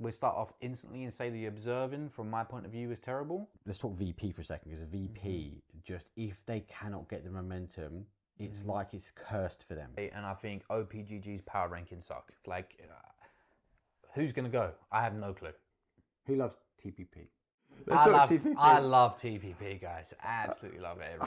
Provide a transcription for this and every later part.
we'll start off instantly and say the observing, from my point of view, is terrible. Let's talk VP for a second, because VP, just if they cannot get the momentum, it's like it's cursed for them. And I think OPGG's power rankings suck. Like, who's going to go? I have no clue. Who loves TPP? I love TPP, guys. Absolutely love it.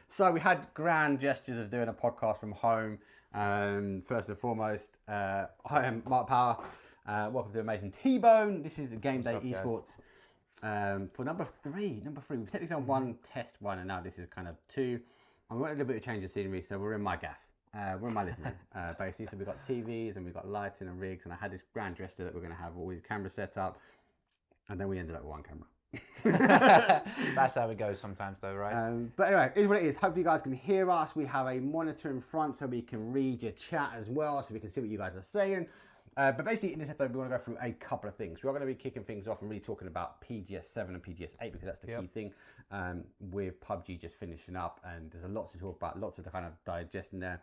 So we had grand gestures of doing a podcast from home. First and foremost, I am Mark Power. Welcome to Amazing T-Bone. This is the Game Day Esports for number three. We've technically done one test one, and now this is kind of two. And we want a little bit of change of scenery, so we're in my gaff. We're in my living room, basically. So we've got TVs and we've got lighting and rigs, and I had this grand gesture that we're going to have all these cameras set up, and then we ended up with one camera. That's how it goes sometimes, though, right? But anyway, it is what it is. Hopefully you guys can hear us. We have a monitor in front so we can read your chat as well, so we can see what you guys are saying. But basically in this episode, we want to go through a couple of things. We're going to be kicking things off and really talking about PGS7 and PGS8, because that's the key thing, with PUBG just finishing up, and there's a lot to talk about, lots of kind of digest in there.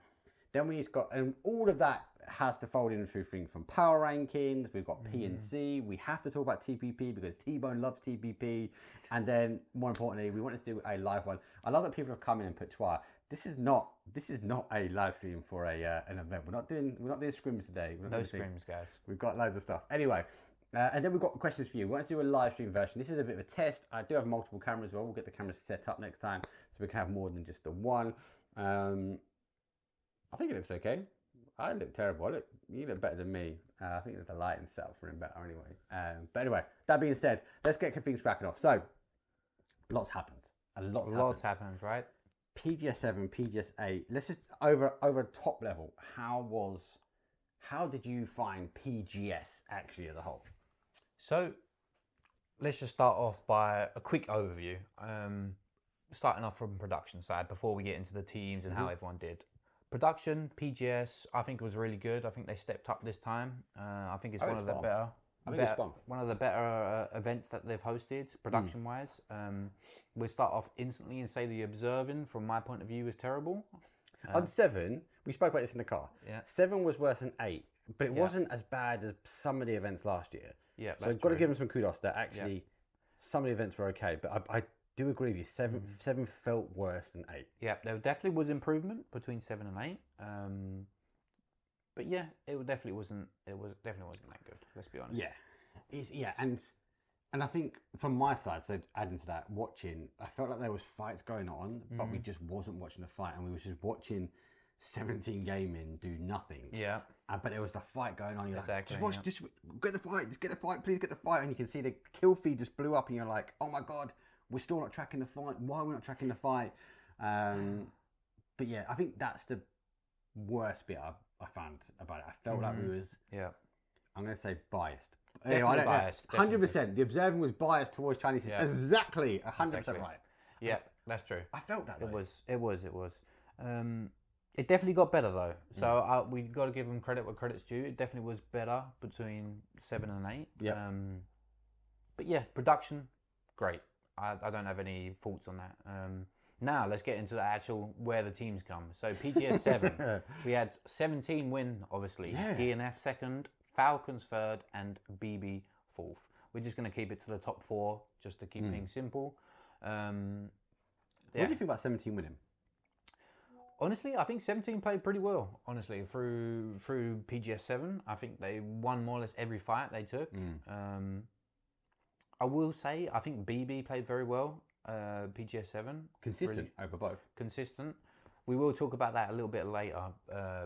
Then we've got, and all of that has to fold in through things from power rankings. We've got P and C. We have to talk about TPP because T-Bone loves TPP. And then more importantly, we wanted to do a live one. I love that people have come in and put Twitter. This is not a live stream for an event. We're not doing scrims today. No scrims, guys. We've got loads of stuff. Anyway, and then we've got questions for you. We want to do a live stream version. This is a bit of a test. I do have multiple cameras as well. We'll get the cameras set up next time so we can have more than just the one. I think it looks okay. I look terrible. You look better than me. I think the lighting setup for him better anyway. But anyway, that being said, let's get things cracking off. So, lots happened. Lots happened, right? PGS7, PGS8. Let's just over top level. How did you find PGS actually as a whole? So, let's just start off by a quick overview. Starting off from production side before we get into the teams and how everyone did. Production, PGS, I think it was really good. I think they stepped up this time. I think it's one of the better events that they've hosted, production-wise. We'll start off instantly and say the observing, from my point of view, is terrible. On 7, we spoke about this in the car. Yeah. 7 was worse than 8, but it wasn't as bad as some of the events last year. Yeah, so I've got to give them some kudos that actually some of the events were okay, but I do agree with you. 7 felt worse than 8. Yeah, there definitely was improvement between 7 and 8. But yeah, it definitely wasn't that good. Let's be honest. Yeah, and I think from my side, so adding to that, watching, I felt like there was fights going on, but we just wasn't watching the fight, and we were just watching 17 gaming do nothing. Yeah. But there was the fight going on. You're exactly, like, just get the fight, please get the fight, and you can see the kill feed just blew up, and you're like, oh my god. We're still not tracking the fight. Why are we not tracking the fight? But yeah, I think that's the worst bit I found about it. I felt like we was, I'm going to say biased. Definitely biased. 100%. The observing was biased towards Chinese. Yeah. Exactly. 100% right. Yeah, that's true. I felt that. It was. It definitely got better though. So we've got to give them credit where credit's due. It definitely was better between 7 and 8. Yeah. But yeah, production, great. I don't have any faults on that. Now let's get into the actual where the teams come. So PGS7, we had 17 win, obviously. Yeah. DNF second, Falcons third, and BB fourth. We're just going to keep it to the top 4, just to keep things simple. What do you think about 17 winning? Honestly, I think 17 played pretty well. Honestly, through PGS7, I think they won more or less every fight they took. I will say, I think BB played very well, PGS7. Consistent really over both. Consistent. We will talk about that a little bit later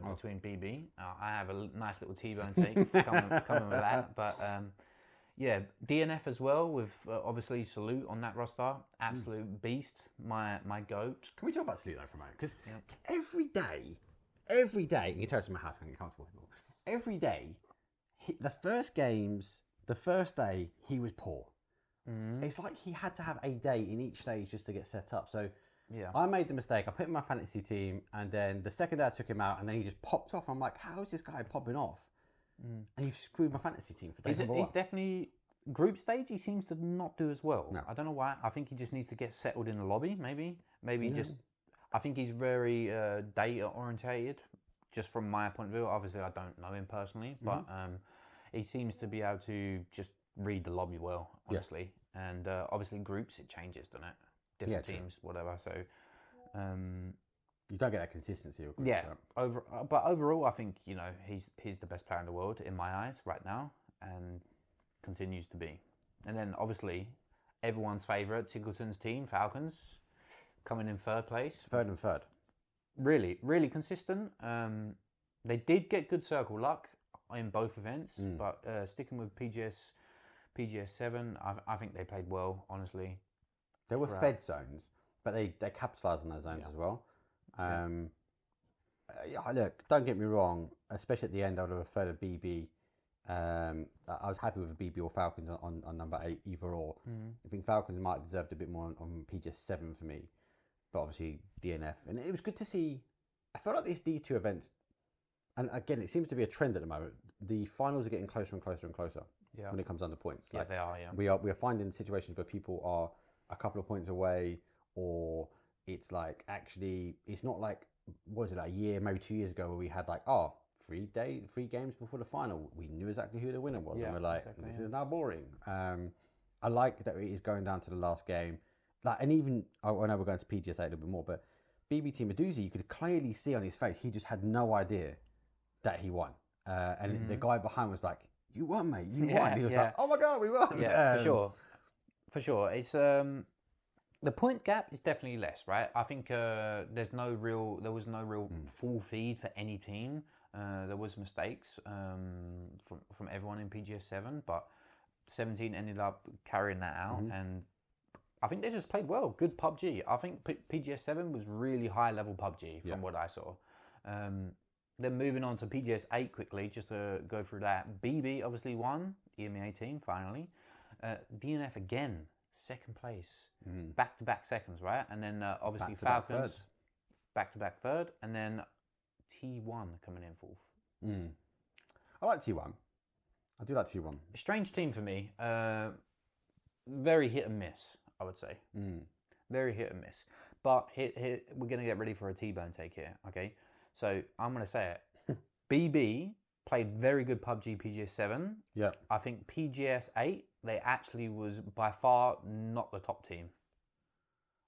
between BB. I have a nice little T-bone take coming with that. But yeah, DNF as well with obviously Salute on that roster. Absolute beast, my goat. Can we talk about Salute though for a moment? Because every day, you can tell us in my house, I can get comfortable. Every day, the first day, he was poor. It's like he had to have a day in each stage just to get set up. So I made the mistake. I put him in my fantasy team, and then the second day I took him out, and then he just popped off. I'm like, how is this guy popping off? And you've screwed my fantasy team for days. He's definitely group stage. He seems to not do as well. No. I don't know why. I think he just needs to get settled in the lobby. Maybe just. I think he's very data orientated. just from my point of view. Obviously, I don't know him personally, but he seems to be able to just read the lobby well, honestly. And obviously, groups, it changes, doesn't it? Different teams, whatever. So you don't get that consistency. Of groups, but overall, I think he's the best player in the world in my eyes right now, and continues to be. And then obviously, everyone's favourite, Tiggleton's team, Falcons, coming in third place. Third and third. Really, really consistent. They did get good circle luck in both events, but sticking with PGS7, I think they played well, honestly. There were fed zones, but they capitalised on those zones as well. Look, don't get me wrong, especially at the end, I would have preferred a BB. I was happy with a BB or Falcons on number 8, either or. I think Falcons might have deserved a bit more on PGS7 for me, but obviously DNF. And it was good to see. I felt like these two events, and again, it seems to be a trend at the moment. The finals are getting closer and closer and closer when it comes down to points. Like, they are. Yeah, we are finding situations where people are a couple of points away, or it's like actually it's not like, what was it, like a year, maybe 2 years ago, where we had like 3 games before the final, we knew exactly who the winner was, and we're like, this is now boring. I like that it is going down to the last game. Like, and even I know we're going to PGS8 a little bit more, but BBT Meduzi, you could clearly see on his face he just had no idea that he won, and the guy behind was like, "You won, mate! You won!" He was like, "Oh my god, we won!" Yeah, for sure. It's the point gap is definitely less, right? I think there was no real full feed for any team. There was mistakes from everyone in PGS7, but 17 ended up carrying that out, and I think they just played well. Good PUBG. I think PGS7 was really high level PUBG from what I saw. Then moving on to PGS8 quickly, just to go through that. BB obviously won, EMEA team finally. DNF again, second place, back-to-back seconds, right? And then obviously Falcons, back-to-back third, and then T1 coming in fourth. I like T1. I do like T1. Strange team for me. Very hit and miss, I would say. Very hit and miss. But we're going to get ready for a T-bone take here, okay? So I'm going to say it. BB played very good PUBG PGS7. Yeah. I think PGS8, they actually was by far not the top team.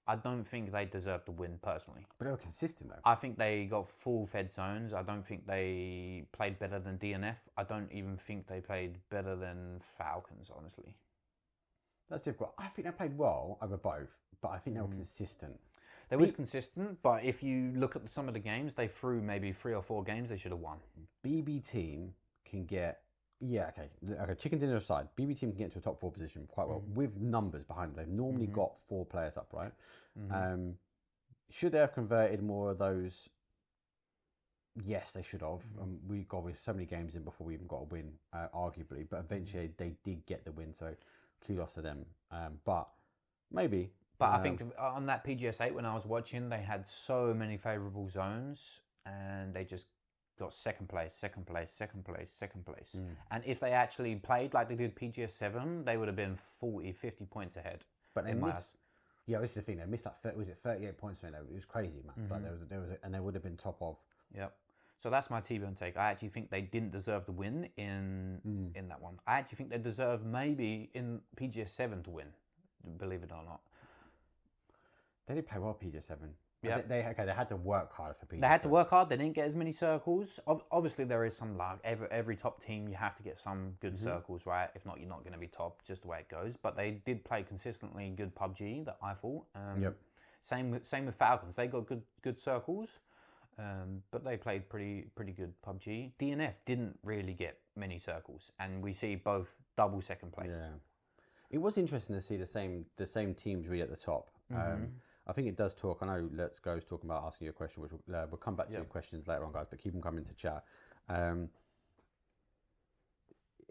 I don't think they deserved to win personally. But they were consistent though. I think they got full fed zones. I don't think they played better than DNF. I don't even think they played better than Falcons, honestly. That's difficult. I think they played well over both, but I think they were consistent. They was consistent, but if you look at some of the games, they threw maybe 3 or 4 games they should have won. BB team can get, okay, chicken dinner aside, BB team can get to a top 4 position quite well with numbers behind them. They've normally got 4 players up, right? Should they have converted more of those? Yes, they should have. We got with so many games in before we even got a win, arguably, but eventually they did get the win, so kudos to them. But maybe. But I think on that PGS8, when I was watching, they had so many favourable zones, and they just got second place. And if they actually played like they did PGS7, they would have been 40, 50 points ahead. But they missed. Yeah, this is the thing. They missed that. Was it 38 points? It was crazy, man. Like and they would have been top of. Yep. So that's my T-bone take. I actually think they didn't deserve the win in that one. I actually think they deserve maybe in PGS7 to win, believe it or not. They did play well PGS7. Yeah. They had to work hard for PGS7. They had to work hard. They didn't get as many circles. Obviously, there is some luck. Every top team, you have to get some good circles, right? If not, you're not going to be top, just the way it goes. But they did play consistently good PUBG, that I thought. Same with Falcons. They got good circles, but they played pretty good PUBG. DNF didn't really get many circles, and we see both double second place. Yeah, it was interesting to see the same teams really at the top. I think it does talk. I know Let's Go is talking about asking you a question, which we'll come back to your questions later on, guys, but keep them coming to chat.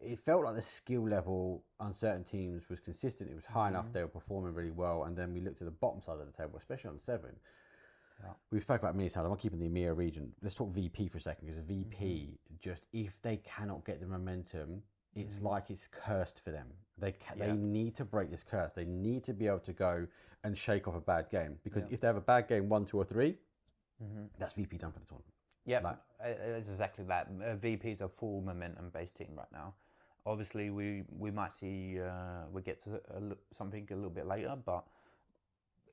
It felt like the skill level on certain teams was consistent. It was high enough. They were performing really well. And then we looked at the bottom side of the table, especially on 7. We've spoken about many times. I want to keep in the EMEA region. Let's talk VP for a second, because VP, just if they cannot get the momentum, it's like it's cursed for them. They need to break this curse. They need to be able to go and shake off a bad game, because if they have a bad game 1, 2, or 3, that's VP done for the tournament. Yeah, Like, it's exactly that. VP is a full momentum-based team right now. Obviously, we might see we get to something a little bit later, but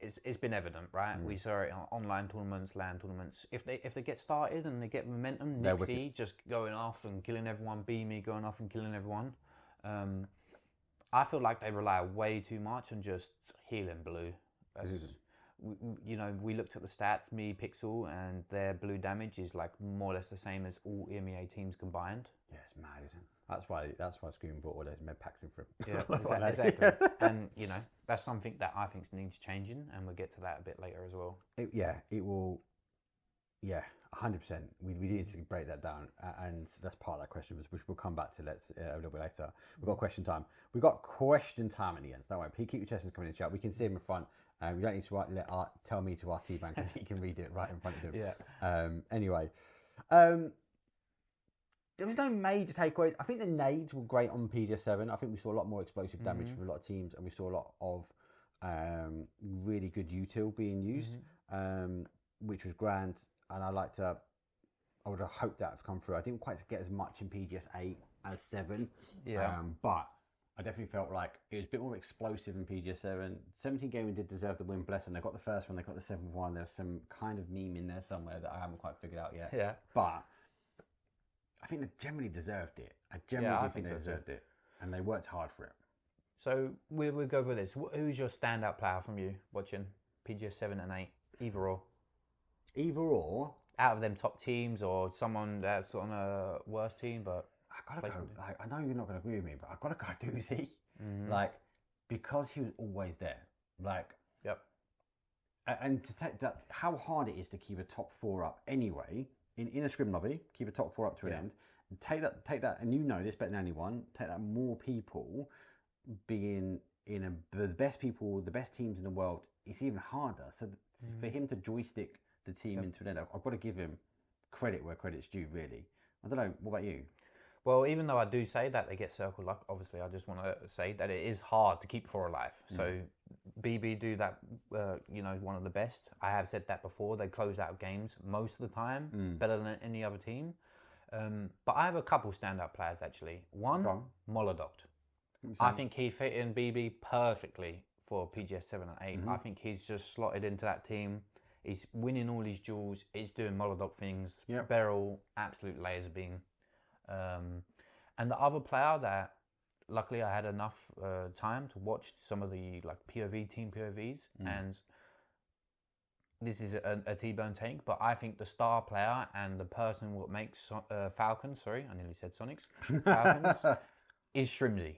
it's been evident, right? We saw it on online tournaments, LAN tournaments. If they get started and they get momentum, Nixie just going off and killing everyone, Beamy going off and killing everyone. I feel like they rely way too much on just healing blue. We looked at the stats, me, Pixel, and their blue damage is like more or less the same as all EMEA teams combined. Yeah, it's mad, isn't it? That's why Scream brought all those med packs in for him. Yeah, exactly. And that's something that I think needs changing, and we'll get to that a bit later as well. It will. Yeah, 100%. We need to break that down, and that's part of that question, which we'll come back to. A little bit later. We've got question time. We've got question time at the end. So don't worry. Keep your questions coming in chat. We can see them in front. We don't need to tell me to ask T-Bang because he can read it right in front of him. Yeah. Anyway, there was no major takeaways. I think the nades were great on PGS7. I think we saw a lot more explosive damage from a lot of teams, and we saw a lot of really good util being used, which was grand. And I would have hoped that have come through. I didn't quite get as much in PGS8 as 7. Yeah. But I definitely felt like it was a bit more explosive in PGS7. 17 Gaming did deserve the win, bless them. They got the first one, they got the 7th one. There's some kind of meme in there somewhere that I haven't quite figured out yet. Yeah. But I think they generally deserved it. I generally think they deserved it. And they worked hard for it. So we'll go over this. Who's your standout player from you watching PGS7 and 8? Either or. Either or. Out of them top teams or someone that's on a worse team, but I gotta go. Like, I know you're not gonna agree with me, but I gotta go Doozy. Like, because he was always there. Like, yep. And to take that, how hard it is to keep a top 4 up anyway in a scrim lobby, keep a top 4 up to an end. Take that, and you know this better than anyone. Take that, more people being in the best people, the best teams in the world. It's even harder. So for him to joystick the team into an end, I've got to give him credit where credit's due, really. I don't know, what about you? Well, even though I do say that they get circle luck, obviously I just want to say that it is hard to keep 4 alive. So BB do that, one of the best. I have said that before. They close out games most of the time, better than any other team. But I have a couple standout players, actually. One, Molodoct. I think he fit in BB perfectly for PGS7 and 8. I think he's just slotted into that team. He's winning all his duels. He's doing Molodoc things. Beryl, absolute laser beam. And the other player that, luckily I had enough time to watch some of the team POVs, and this is a T-Bone take, but I think the star player and the person what makes Falcons, sorry, I nearly said Sonics, Falcons, is Shrimzy.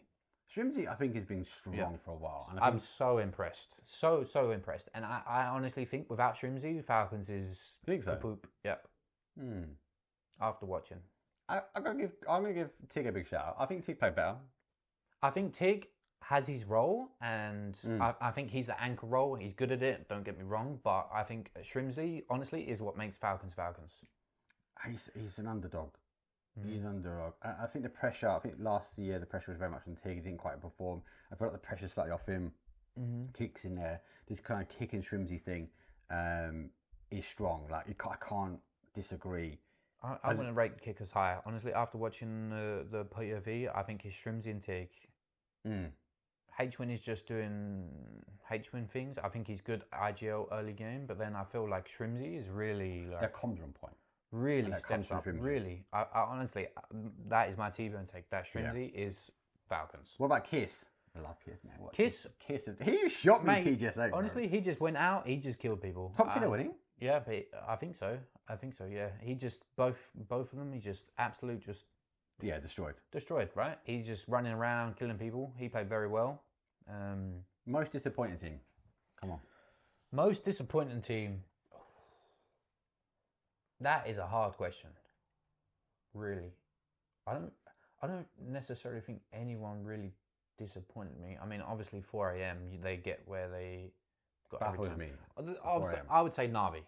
Shrimzy, I think, has been strong for a while. And I'm so impressed. So impressed. And I honestly think without Shrimzy, Falcons is poop. Yep. After watching. I'm gonna give Tig a big shout out. I think Tig played better. I think Tig has his role, and I think he's the anchor role. He's good at it, don't get me wrong, but I think Shrimzy, honestly, is what makes Falcons Falcons. He's an underdog. He's an underdog. I think the pressure, last year the pressure was very much on Tig. He didn't quite perform. I felt like the pressure slightly off him. Kicks in there. This kind of kick and Shrimzy thing is strong. Like, I can't disagree. I wouldn't rate kickers higher. Honestly, after watching the POV, I think his Shrimzy and Tig. H-Win is just doing H-Win things. I think he's good IGL early game, but then I feel like Shrimzy is really their comms on point. Really steps up. Really, I honestly, that is my T-Bone take. That Shrimzy is Falcons. What about Kiss? I love Kiss, man. Kiss, he shot me PGS8. Honestly, he just went out. He just killed people. Top killer winning. Yeah, but I think so. Yeah, he just both of them. He just destroyed. Right? He's just running around killing people. He played very well. Most disappointing team. Come on. Most disappointing team. That is a hard question. Really, I don't necessarily think anyone really disappointed me. I mean, obviously 4 AM they get where they got. Baffles me. I would say Na'Vi.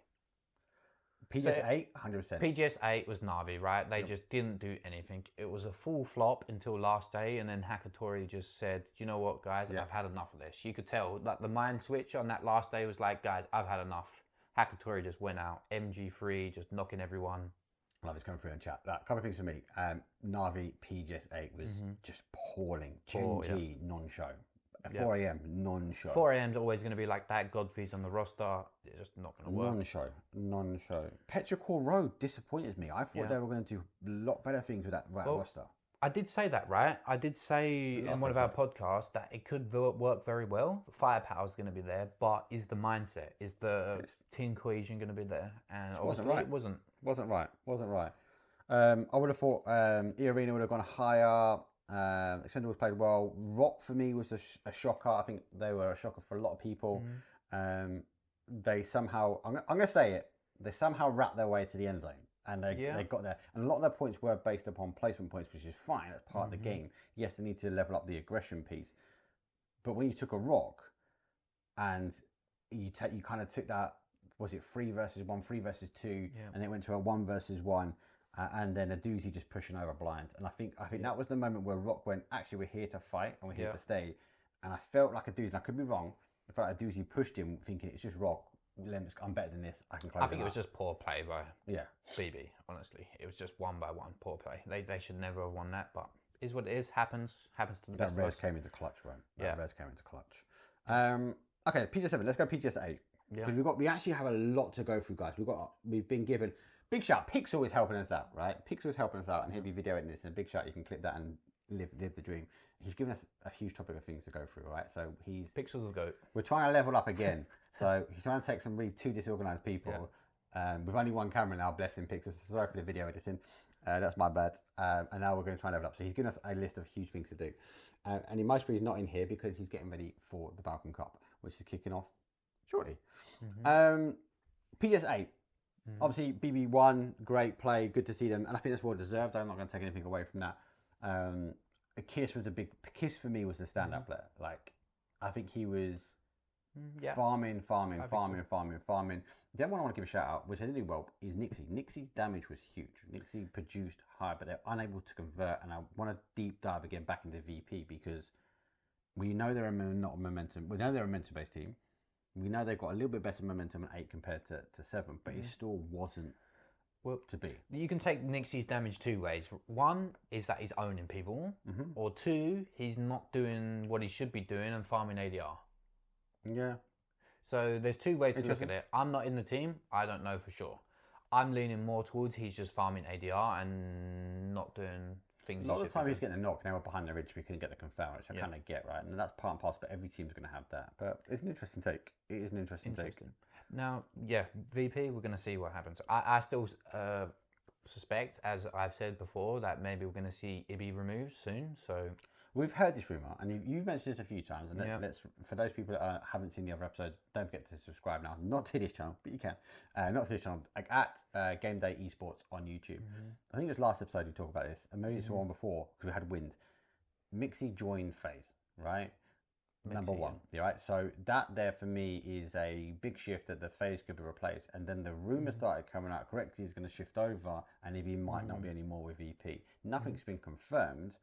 PGS8, 100%. PGS8 was Na'Vi, right? They just didn't do anything. It was a full flop until last day, and then Hakatori just said, "You know what, guys? I've had enough of this." You could tell that the mind switch on that last day was like, "Guys, I've had enough." Hakatori just went out. MG3 just knocking everyone. Love it's coming through in chat. A couple of things for me. Navi PGS8 was just appalling. Gen G non-show. At 4 a.m. non-show. 4 a.m. is always going to be like that. Godfrey's on the roster. It's just not going to work. Non-show. Petrichor Road disappointed me. I thought they were going to do a lot better things with that roster. I did say that, right? I did say in one of our podcasts that it could work very well. The firepower is going to be there, but is the mindset, is the team cohesion going to be there? And obviously it wasn't. Wasn't right. I would have thought E-Arena would have gone higher. Expendables played well. Rock for me was a shocker. I think they were a shocker for a lot of people. They somehow, I'm going to say it, they somehow wrapped their way to the end zone. And they got there. And a lot of their points were based upon placement points, which is fine. That's part of the game. Yes, they need to level up the aggression piece. But when you took a rock and you kind of took that, was it 3 versus 1, 3 versus 2, and then it went to a 1 versus 1, and then a doozy just pushing over blind. And I think that was the moment where Rock went, actually, we're here to fight and we're here to stay. And I felt like a doozy, and I could be wrong, I felt like a doozy pushed him thinking it's just Rock. I'm better than this. I can close. I think it was just poor play by BB. Honestly, it was just 1 by 1 poor play. They should never have won that, but is what it is. Happens to the best of us. Res came into clutch, right? Res came into clutch. Okay, PGS7. Let's go PGS8. Because we actually have a lot to go through, guys. We've been given big shout. Pixel is helping us out, right? Pixel is helping us out, and he'll be videoing this. And a big shout. You can clip that and live the dream. He's given us a huge topic of things to go through, right? So Pixel's the goat. We're trying to level up again. So he's trying to take some really 2 disorganized people. With only 1 camera now, bless him, Pixel. Sorry for the video editing. That's my bad. And now we're going to try and level up. So he's given us a list of huge things to do. And Emotionally, he's not in here because he's getting ready for the Balkan Cup, which is kicking off shortly. PGS8. Obviously, BB1, great play. Good to see them. And I think that's well deserved. I'm not going to take anything away from that. Kiss for me was the standout player. Like, I think he was farming. The other one I want to give a shout out, which I did do well, is Nixie. Nixie's damage was huge. Nixie produced high, but they're unable to convert. And I want to deep dive again back into VP because we know they're not a momentum. We know they're a momentum-based team. We know they've got a little bit better momentum at 8 compared to 7, but it still wasn't to be. You can take Nixie's damage 2 ways. One is that he's owning people, or 2, he's not doing what he should be doing and farming ADR. Yeah. So there's 2 ways to look at it. I'm not in the team. I don't know for sure. I'm leaning more towards he's just farming ADR and not doing things. A lot of the time he's getting a knock. Now we're behind the ridge. We couldn't get the confirm, which I kind of get, right? And that's part and parcel. But every team's going to have that. But it's an interesting take. It is an interesting take. Now, VP. We're going to see what happens. I still suspect, as I've said before, that maybe we're going to see Ibby removed soon. So. We've heard this rumour, and you've mentioned this a few times. And let's, for those people that haven't seen the other episodes, don't forget to subscribe now. Not to this channel, but you can. Not to this channel, like at Game Day Esports on YouTube. I think it was last episode you talked about this, and maybe it's the one before because we had wind. Mixie joined FaZe, right? Number 1, right? So that there for me is a big shift that the FaZe could be replaced. And then the rumour started coming out correctly. He's going to shift over, and Ibby might not be anymore with VP. Nothing's been confirmed.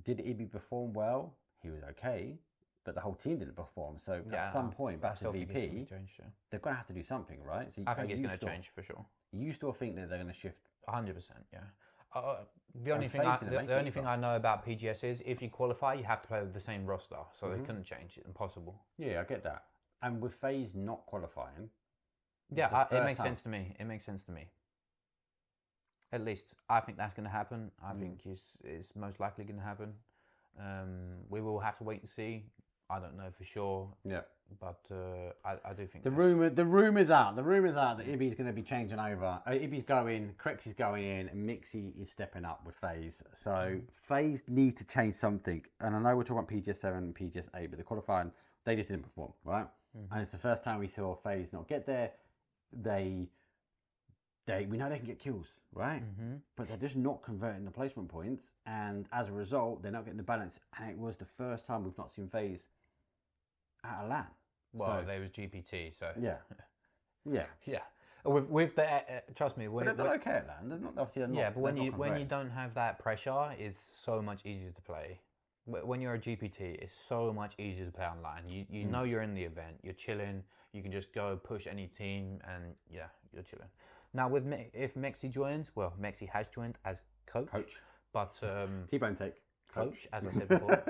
Did Ibby perform well? He was okay, but the whole team didn't perform. So at some point, back to VP, they're going to have to do something, right? So I think it's going to change for sure. You still think that they're going to shift? 100%, yeah. The only thing I know about PGS is if you qualify, you have to play with the same roster, so they couldn't change it. Impossible. Yeah, I get that. And with FaZe not qualifying, it makes sense to me. It makes sense to me. At least I think that's going to happen. I think it's most likely going to happen. We will have to wait and see. I don't know for sure. Yeah. But I do think the rumor's out. The rumor's out that Ibby's going to be changing over. Ibby's going, Crex is going in, and Mixie is stepping up with FaZe. So FaZe need to change something. And I know we're talking about PGS7 and PGS8, but the qualifying, they just didn't perform, right? And it's the first time we saw FaZe not get there. We know they can get kills, right? But they're just not converting the placement points, and as a result, they're not getting the balance. And it was the first time we've not seen FaZe at a LAN. Well, there was GPT, so yeah. With the trust me, but they're okay at LAN. They're not obviously. They're not, but when you don't have that pressure, it's so much easier to play. When you're a GPT, it's so much easier to play online. You know you're in the event, you're chilling. You can just go push any team, and you're chilling. Now, if Mexi joins, well, Mexi has joined as coach. But T-bone take. Coach, as I said before.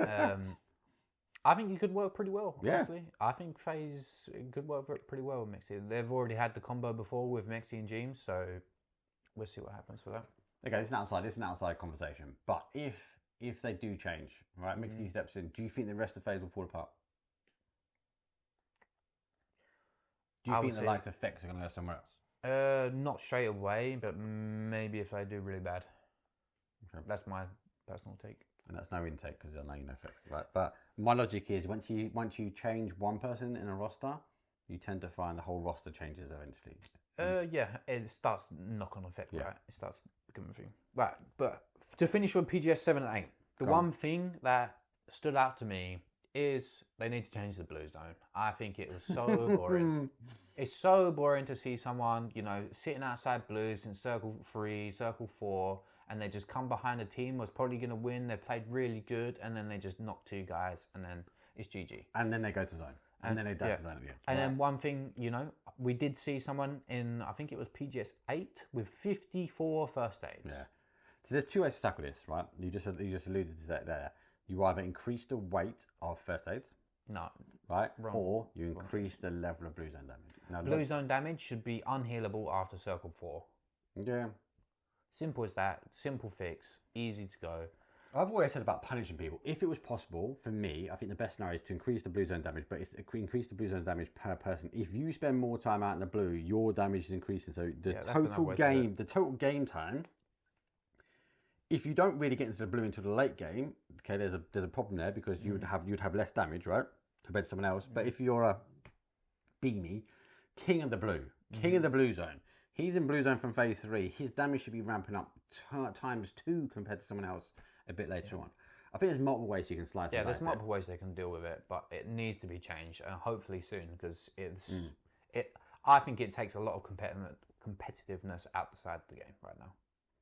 I think he could work pretty well, honestly. I think FaZe could work pretty well with Mexi. They've already had the combo before with Mexi and James, so we'll see what happens with that. Okay, this is an outside conversation. But if they do change, right, Mexi steps in, do you think the rest of FaZe will fall apart? Do you think the likes of Fex are going to go somewhere else? Not straight away, but maybe if they do really bad. Okay. That's my personal take. And that's no intake because I know you know Fex, right? But my logic is once you change one person in a roster, you tend to find the whole roster changes eventually. Yeah, it starts knock-on effect, right? It starts becoming a thing. Right, but to finish with PGS7 and 8, the one thing that stood out to me is they need to change the blue zone. I think it was so boring. It's so boring to see someone, sitting outside blues in circle 3, circle 4, and they just come behind a team was probably going to win. They played really good, and then they just knock 2 guys, and then it's GG. And then they go to zone. And then they dash to zone again. And then one thing, we did see someone in, I think it was PGS8 with 54 first aids. Yeah. So there's 2 ways to tackle this, right? You just alluded to that there. You either increase the weight of first aids. No. Right? Wrong. Or you increase the level of blue zone damage. Now, blue zone damage should be unhealable after circle 4. Yeah. Simple as that. Simple fix. Easy to go. I've always said about punishing people. If it was possible, for me, I think the best scenario is to increase the blue zone damage, but it's increase the blue zone damage per person. If you spend more time out in the blue, your damage is increasing. So the total game time, if you don't really get into the blue until the late game, okay, there's a problem there because you'd have less damage, right, compared to someone else. But if you're a Beanie, king of the blue zone, he's in blue zone from phase 3. His damage should be ramping up times 2 compared to someone else a bit later on. I think there's multiple ways you can slice it. Yeah, there's multiple ways they can deal with it, but it needs to be changed, and hopefully soon, because I think it takes a lot of competitiveness outside the game right now.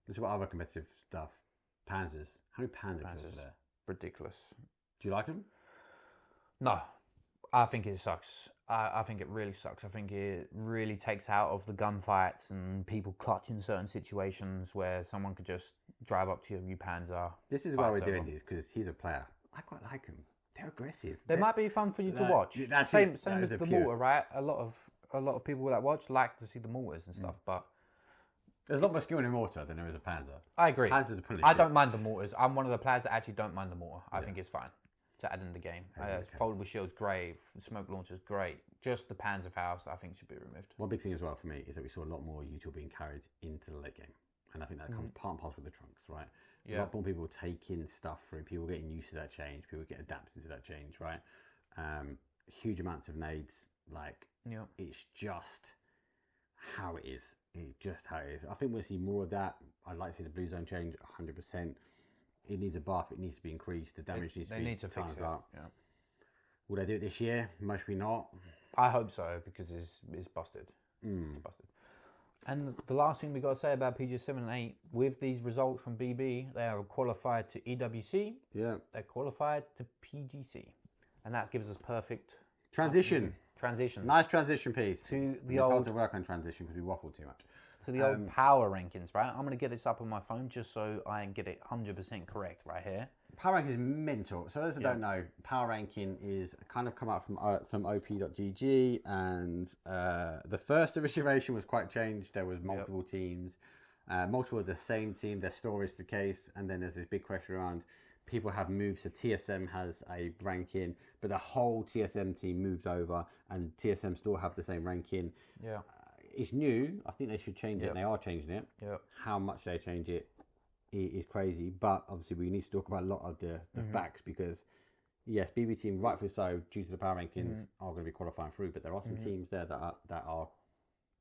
There's what other competitive stuff. Panzers. How many Panzers are there? Ridiculous. Do you like them? No. I think it sucks. I think it really sucks. I think it really takes out of the gunfights and people clutch in certain situations where someone could just drive up to you, Panzer. This is why we're doing this, because he's a player. I quite like him. They're aggressive. They might be fun for you to watch. Same as the mortar, right? A lot of people that watch like to see the mortars and stuff, but there's a lot more skill in a mortar than there is a Panzer. I agree. Panzers are I don't mind the mortars. I'm one of the players that actually don't mind the mortar. I think it's fine to add in the game. Foldable shields, great. Smoke launchers, great. Just the Panzerfaust, I think, should be removed. One big thing as well for me is that we saw a lot more util being carried into the late game. And I think that comes part and parcel with the trunks, right? Yeah. A lot more people taking stuff through, people getting used to that change, people get adapted to that change, right? Huge amounts of nades, it's just how it is. It's just how it is. I think we'll see more of that. I'd like to see the blue zone change 100%. It needs a buff, it needs to be increased, the damage needs to be They need to fix it, up. Will they do it this year? Most probably not. I hope so, because it's busted. It's busted. And the last thing we got to say about PGS7 and 8, with these results from BB, they are qualified to EWC. Yeah. They're qualified to PGC. And that gives us perfect transition. Nice transition piece. To the old... to work on transition because we waffle too much. To the old power rankings, right? I'm going to get this up on my phone just so I can get it 100% correct right here. Power ranking is mental. So those that don't know, power ranking is kind of come out from op.gg, and the first iteration was quite changed. There was multiple teams, multiple of the same team. Their story is the case, and then there's this big question around people have moved. So TSM has a ranking, but the whole TSM team moved over, and TSM still have the same ranking. Yeah. It's new. I think they should change it, and they are changing it. How much they change it is crazy, but obviously we need to talk about a lot of the facts, because yes, BB team, rightfully so, due to the power rankings, are going to be qualifying through, but there are some teams there that are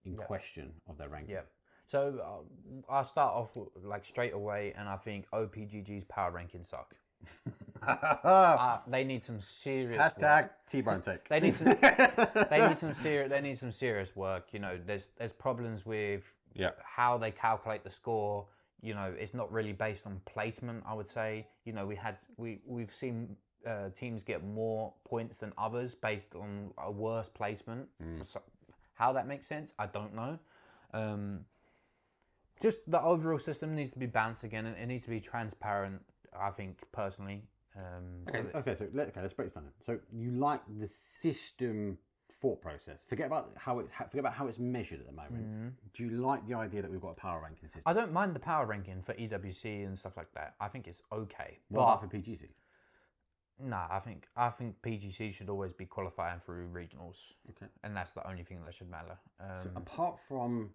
in question of their ranking. Yeah. So I'll start off straight away, and I think OPGG's power rankings suck. They need some serious work. T-bone take. They need some serious work. There's problems with how they calculate the score. It's not really based on placement, I would say. We've seen teams get more points than others based on a worse placement. How that makes sense, I don't know. just the overall system needs to be balanced again, and it needs to be transparent. I think personally. So let's break this down. So you like the system thought process? Forget about how it's measured at the moment. Do you like the idea that we've got a power ranking system? I don't mind the power ranking for EWC and stuff like that. I think it's okay. What about for PGC? No, I think PGC should always be qualifying through regionals. Okay. And that's the only thing that should matter. So apart from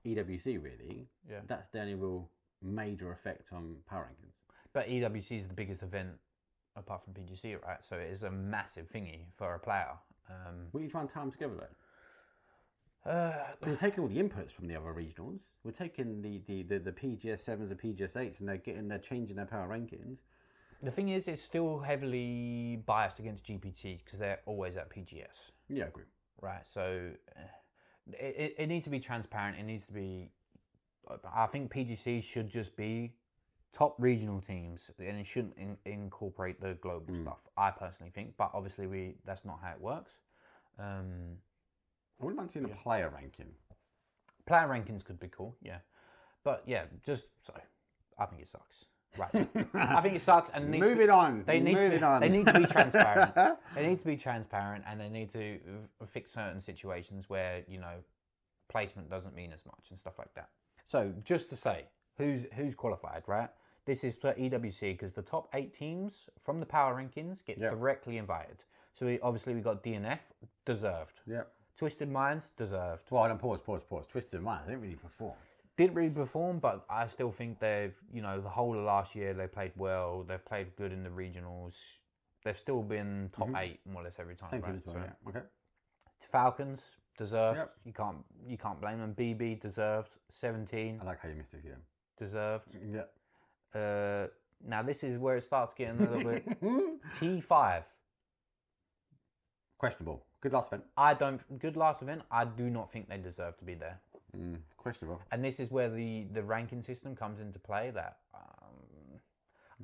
EWC, really, that's the only real major effect on power rankings. But EWC is the biggest event apart from PGC, right? So it is a massive thingy for a player. What are you trying to tie them together though? We're taking all the inputs from the other regionals. We're taking the PGS7s, the PGS8s, and they're changing their power rankings. The thing is, it's still heavily biased against GPTs because they're always at PGS. Yeah, I agree. Right, so it needs to be transparent. It needs to be. I think PGC should just be top regional teams, and it shouldn't incorporate the global stuff. I personally think, but obviously that's not how it works. I wouldn't mind seeing a player ranking. Player rankings could be cool, yeah, but yeah, just so I think it sucks. Right, I think it sucks. And they need to be transparent. They need to be transparent, and they need to fix certain situations where placement doesn't mean as much and stuff like that. So just to say, who's qualified, right? This is for EWC because the top 8 teams from the power rankings get directly invited. So we got DNF, deserved. Yeah. Twisted Minds, deserved. Well, I don't pause. Twisted Minds, they didn't really perform. Didn't really perform, but I still think they've, the whole of last year they played well. They've played good in the regionals. They've still been top 8 more or less every time. Right? So, yeah. Okay. Falcons, deserved. Yep. You can't blame them. BB, deserved. 17. I like how you missed it again. Deserved. Yeah. Now this is where it starts getting a little bit. T5. Questionable. Good last event. Good last event. I do not think they deserve to be there. Questionable. And this is where the ranking system comes into play. That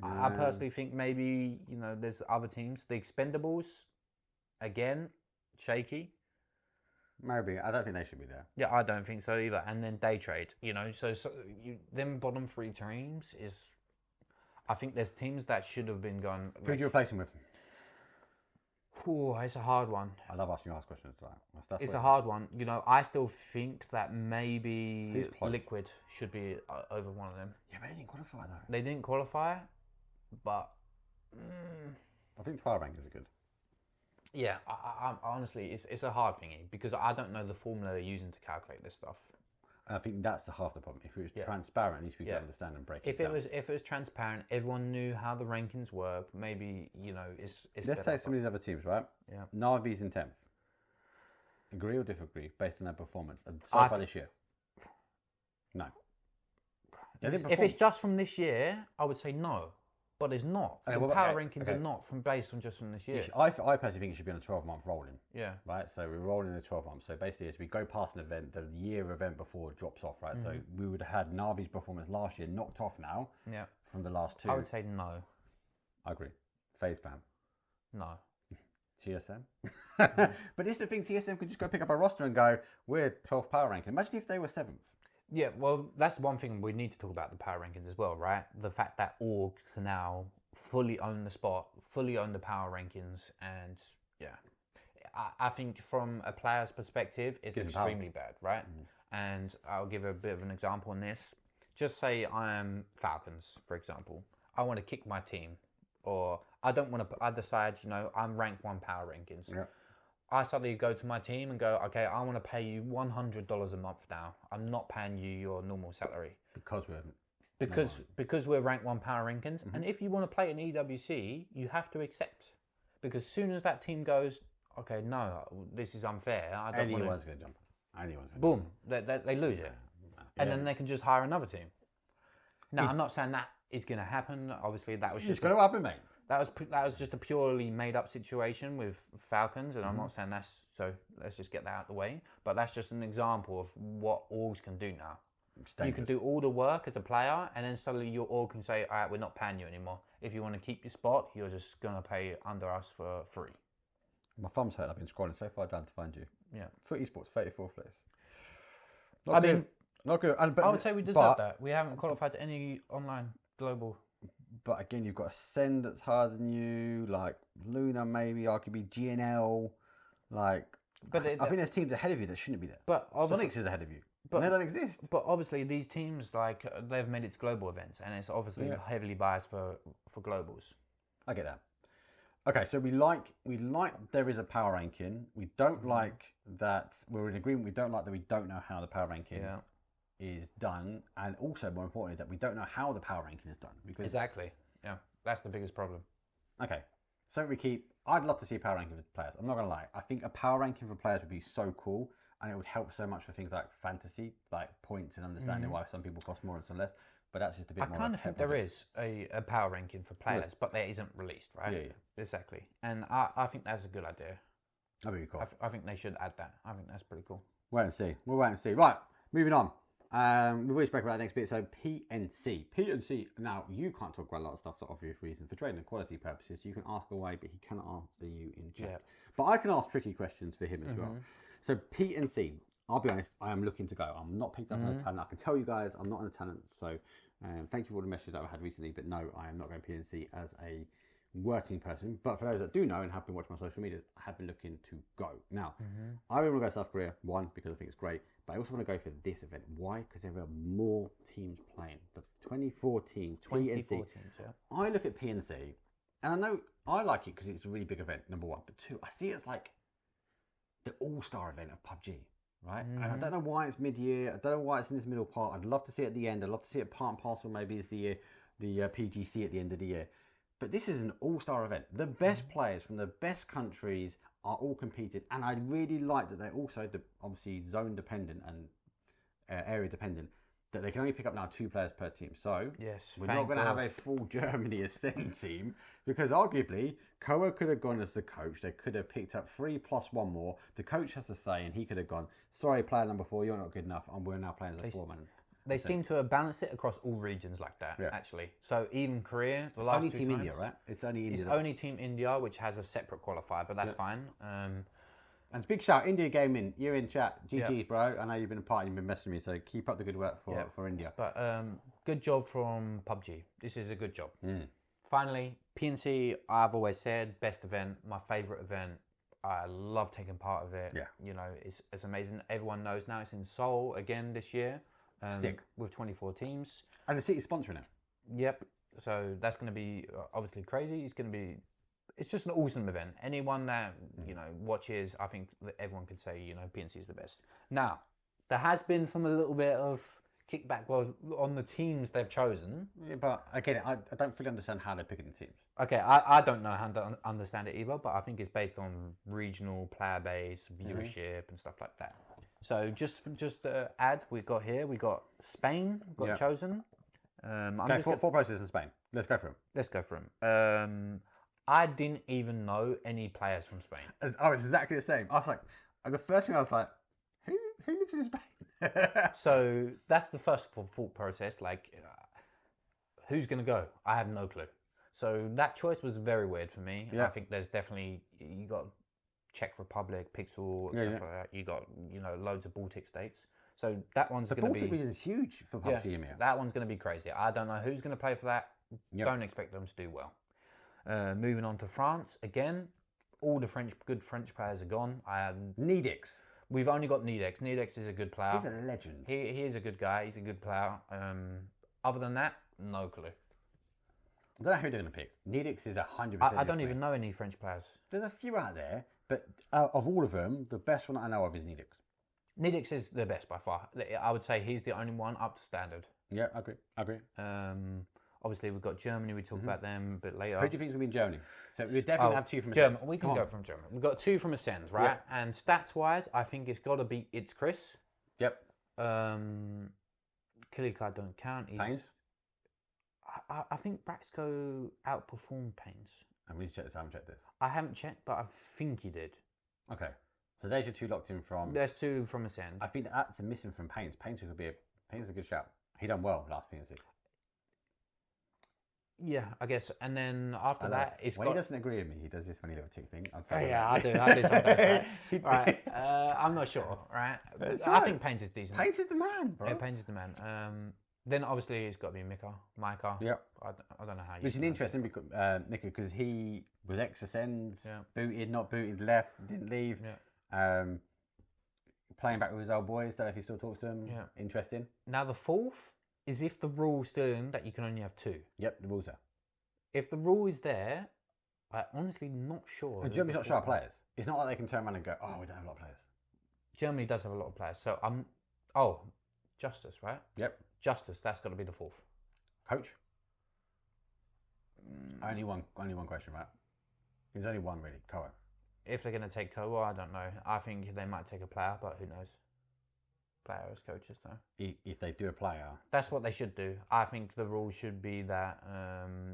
I personally think maybe there's other teams. The Expendables, again, shaky. Maybe. I don't think they should be there. Yeah, I don't think so either. And then Day Trade, them bottom 3 teams is. I think there's teams that should have been gone. Who do you replace them with? Oh, it's a hard one. I love asking you last questions. It's a hard one. I still think that maybe Liquid should be over one of them. Yeah, but they didn't qualify though. They didn't qualify, but I think power rankings are good. Yeah, I honestly, it's a hard thingy because I don't know the formula they're using to calculate this stuff. I think that's half the problem. If it was transparent, at least we could understand and break it down. If it was transparent, everyone knew how the rankings work. Maybe it's. Let's take some of these other teams, right? Yeah. Navi's in 10th. Agree or disagree based on their performance so far this year? No. If it's just from this year, I would say no. But it's not. The power rankings are not based on just from this year. I personally think it should be on a 12-month rolling. Yeah. Right? So we're rolling the 12 months. So basically, as we go past an event, the year event before drops off, right? So we would have had Navi's performance last year knocked off now from the last 2. I would say no. I agree. Phase plan. No. TSM? But this is the thing, TSM could just go pick up a roster and go, we're 12th power ranking. Imagine if they were 7th. Yeah, well, that's one thing we need to talk about the power rankings as well, right? The fact that orgs can now fully own the spot, fully own the power rankings, and I think from a player's perspective, it's extremely bad, right? And I'll give a bit of an example on this. Just say I am Falcons, for example. I want to kick my team, or I don't want to. I decide, I'm rank 1 power rankings. Yeah. I suddenly go to my team and go, okay, I want to pay you $100 a month now. I'm not paying you your normal salary. Because we're ranked 1 power rankings. And if you want to play in EWC, you have to accept. Because as soon as that team goes, okay, no, this is unfair. Anyone's going to jump. Boom, they lose it. And then they can just hire another team. Now, I'm not saying that is going to happen. Obviously, that was just... It's going to happen, mate. That was just a purely made up situation with Falcons, and I'm not saying that's so. Let's just get that out of the way. But that's just an example of what orgs can do now. You can do all the work as a player, and then suddenly your org can say, "All right, we're not paying you anymore. If you want to keep your spot, you're just gonna pay under us for free." My thumb's hurt. I've been scrolling so far down to find you. Yeah. For Esports, 34th place. Not good. And, but, I would say we deserve that. We haven't qualified to any online global. But again, you've got Ascend that's harder than you. Like Luna, maybe arguably GNL. Like, But I think there's teams ahead of you that shouldn't be there. But Sonics is ahead of you. But they don't exist. But obviously, these teams they've made it to global events, and it's obviously heavily biased for globals. I get that. Okay, so we like there is a power ranking. We don't like that we're in agreement. We don't like that we don't know how the power ranking is done, and also more importantly that we don't know how the power ranking is done. Because exactly, yeah, that's the biggest problem. Okay, so we keep. I'd love to see a power ranking for players. I'm not gonna lie. I think a power ranking for players would be so cool, and it would help so much for things like fantasy, like points and understanding why some people cost more and some less. But that's just a bit more. I kind of think there is a power ranking for players, but that isn't released, right? Yeah, exactly. And I think that's a good idea. That'd be cool. I think they should add that. I think that's pretty cool. Wait and see. We'll wait and see. Right, moving on. We've already spoken about the next bit. So PNC. PNC. Now, you can't talk about a lot of stuff for obvious reasons. For training and quality purposes, you can ask away, but he cannot answer you in chat. Yeah. But I can ask tricky questions for him as well. So PNC, I'll be honest, I am looking to go. I'm not picked up on a talent. I can tell you guys I'm not on a talent. So thank you for all the messages that I've had recently. But no, I am not going PNC as a working person. But for those that do know and have been watching my social media, I have been looking to go. Now, I really want to go to South Korea, one, because I think it's great. But I also want to go for this event. Why? Because there are more teams playing. The 2014 PNC. Teams, yeah. I look at PNC, and I know I like it because it's a really big event, number one. But two, I see it as like the all-star event of PUBG, right? And I don't know why it's mid-year. I don't know why it's in this middle part. I'd love to see it at the end. I'd love to see it part and parcel maybe as the PGC at the end of the year. But this is an all-star event. The best players from the best countries are all competing, and I really like that they're also obviously zone dependent and area dependent, that they can only pick up now 2 players per team. So we're not going to have a full Germany Ascend team, because arguably Koa could have gone as the coach. They could have picked up 3 plus 1 more. The coach has a say, and he could have gone, sorry, player number 4, you're not good enough, and we're now playing as a 4-man. They seem to have balanced it across all regions like that, actually. So even Korea, the last 2 times... Only Team India, right? It's only India. It's only Team India, which has a separate qualifier, but that's fine. And big shout, India Gaming, you're in chat. GG's, bro. I know you've been a part, you've been messaging me, so keep up the good work for India. But good job from PUBG. This is a good job. Finally, PNC, I've always said, best event, my favourite event. I love taking part of it. Yeah. You know, it's amazing. Everyone knows now it's in Seoul again this year. With 24 teams. And the city's sponsoring it. Yep. So that's going to be obviously crazy. It's just an awesome event. Anyone that, you know, watches, I think everyone could say, you know, PNC is the best. Now, there has been a little bit of kickback on the teams they've chosen. Yeah, but again, I don't fully understand how they're picking the teams. Okay, I don't know how to understand it either, but I think it's based on regional player base, viewership and stuff like that. So just to add, we got Spain chosen. 4 processes in Spain. Let's go for them. I didn't even know any players from Spain. Oh, it's exactly the same. I was like, the first thing I was like, who lives in Spain? So that's the first thought process. Like, who's gonna go? I have no clue. So that choice was very weird for me. Yeah. I think there's definitely you got Czech Republic, Pixel, stuff like that. You got, you know, loads of Baltic states. So that one's going to be... The Baltic region is huge for PUBG. That one's going to be crazy. I don't know who's going to play for that. Don't expect them to do well. Moving on to France. Again, all the good French players are gone. Needix. We've only got Needix. Needix is a good player. He's a legend. He is a good guy. He's a good player. Other than that, no clue. I don't know who they're going to pick. Needix is 100%. I don't even know any French players. There's a few out there. But of all of them, the best one I know of is Needix. Needix is the best by far. I would say he's the only one up to standard. Yeah, I agree. Obviously, we've got Germany. We talk about them a bit later. Who do you think is going to be in Germany? So we definitely have 2 from Germany. We can go from Germany. We've got 2 from Ascend, right? Yeah. And stats-wise, I think it's got to be Chris. Yep. Kilika don't count. Pains? I think Braxco outperformed Pains. And we need to check this. I haven't checked this. I haven't checked, but I think he did. Okay. So there's your 2 locked in from... There's 2 from Ascend. I think that's a missing from Pains. Pains is a good shout. He done well last PNC. Yeah, I guess. And then after that, it's when got... he doesn't agree with me, he does this funny little tick thing. I'm Oh, sorry. yeah, I do sometimes. Right. I'm not sure, right? I think Paint is decent. Paint is the man, bro. Yeah, Paint is the man. Then obviously it's got to be Micah. Yep. I don't know how you... Which is interesting because Mika, because he was ex-Ascend, Yeah. booted, not booted, left, didn't leave. Yeah. Playing back with his old boys. Don't know if he still talks to them. Yeah. Interesting. Now the fourth is if the rule's still in that you can only have 2. Yep, the rules are. If the rule is there, I'm honestly not sure. And Germany's not sharp players. It's not like they can turn around and go, oh, we don't have a lot of players. Germany does have a lot of players. So Justice, right? Yep. Justice, that's got to be the 4th. Coach? Only one question, right? There's only one really, Koa. If they're going to take Koa, I don't know. I think they might take a player, but who knows? Player as coaches, though. If they do a player. That's what they should do. I think the rule should be that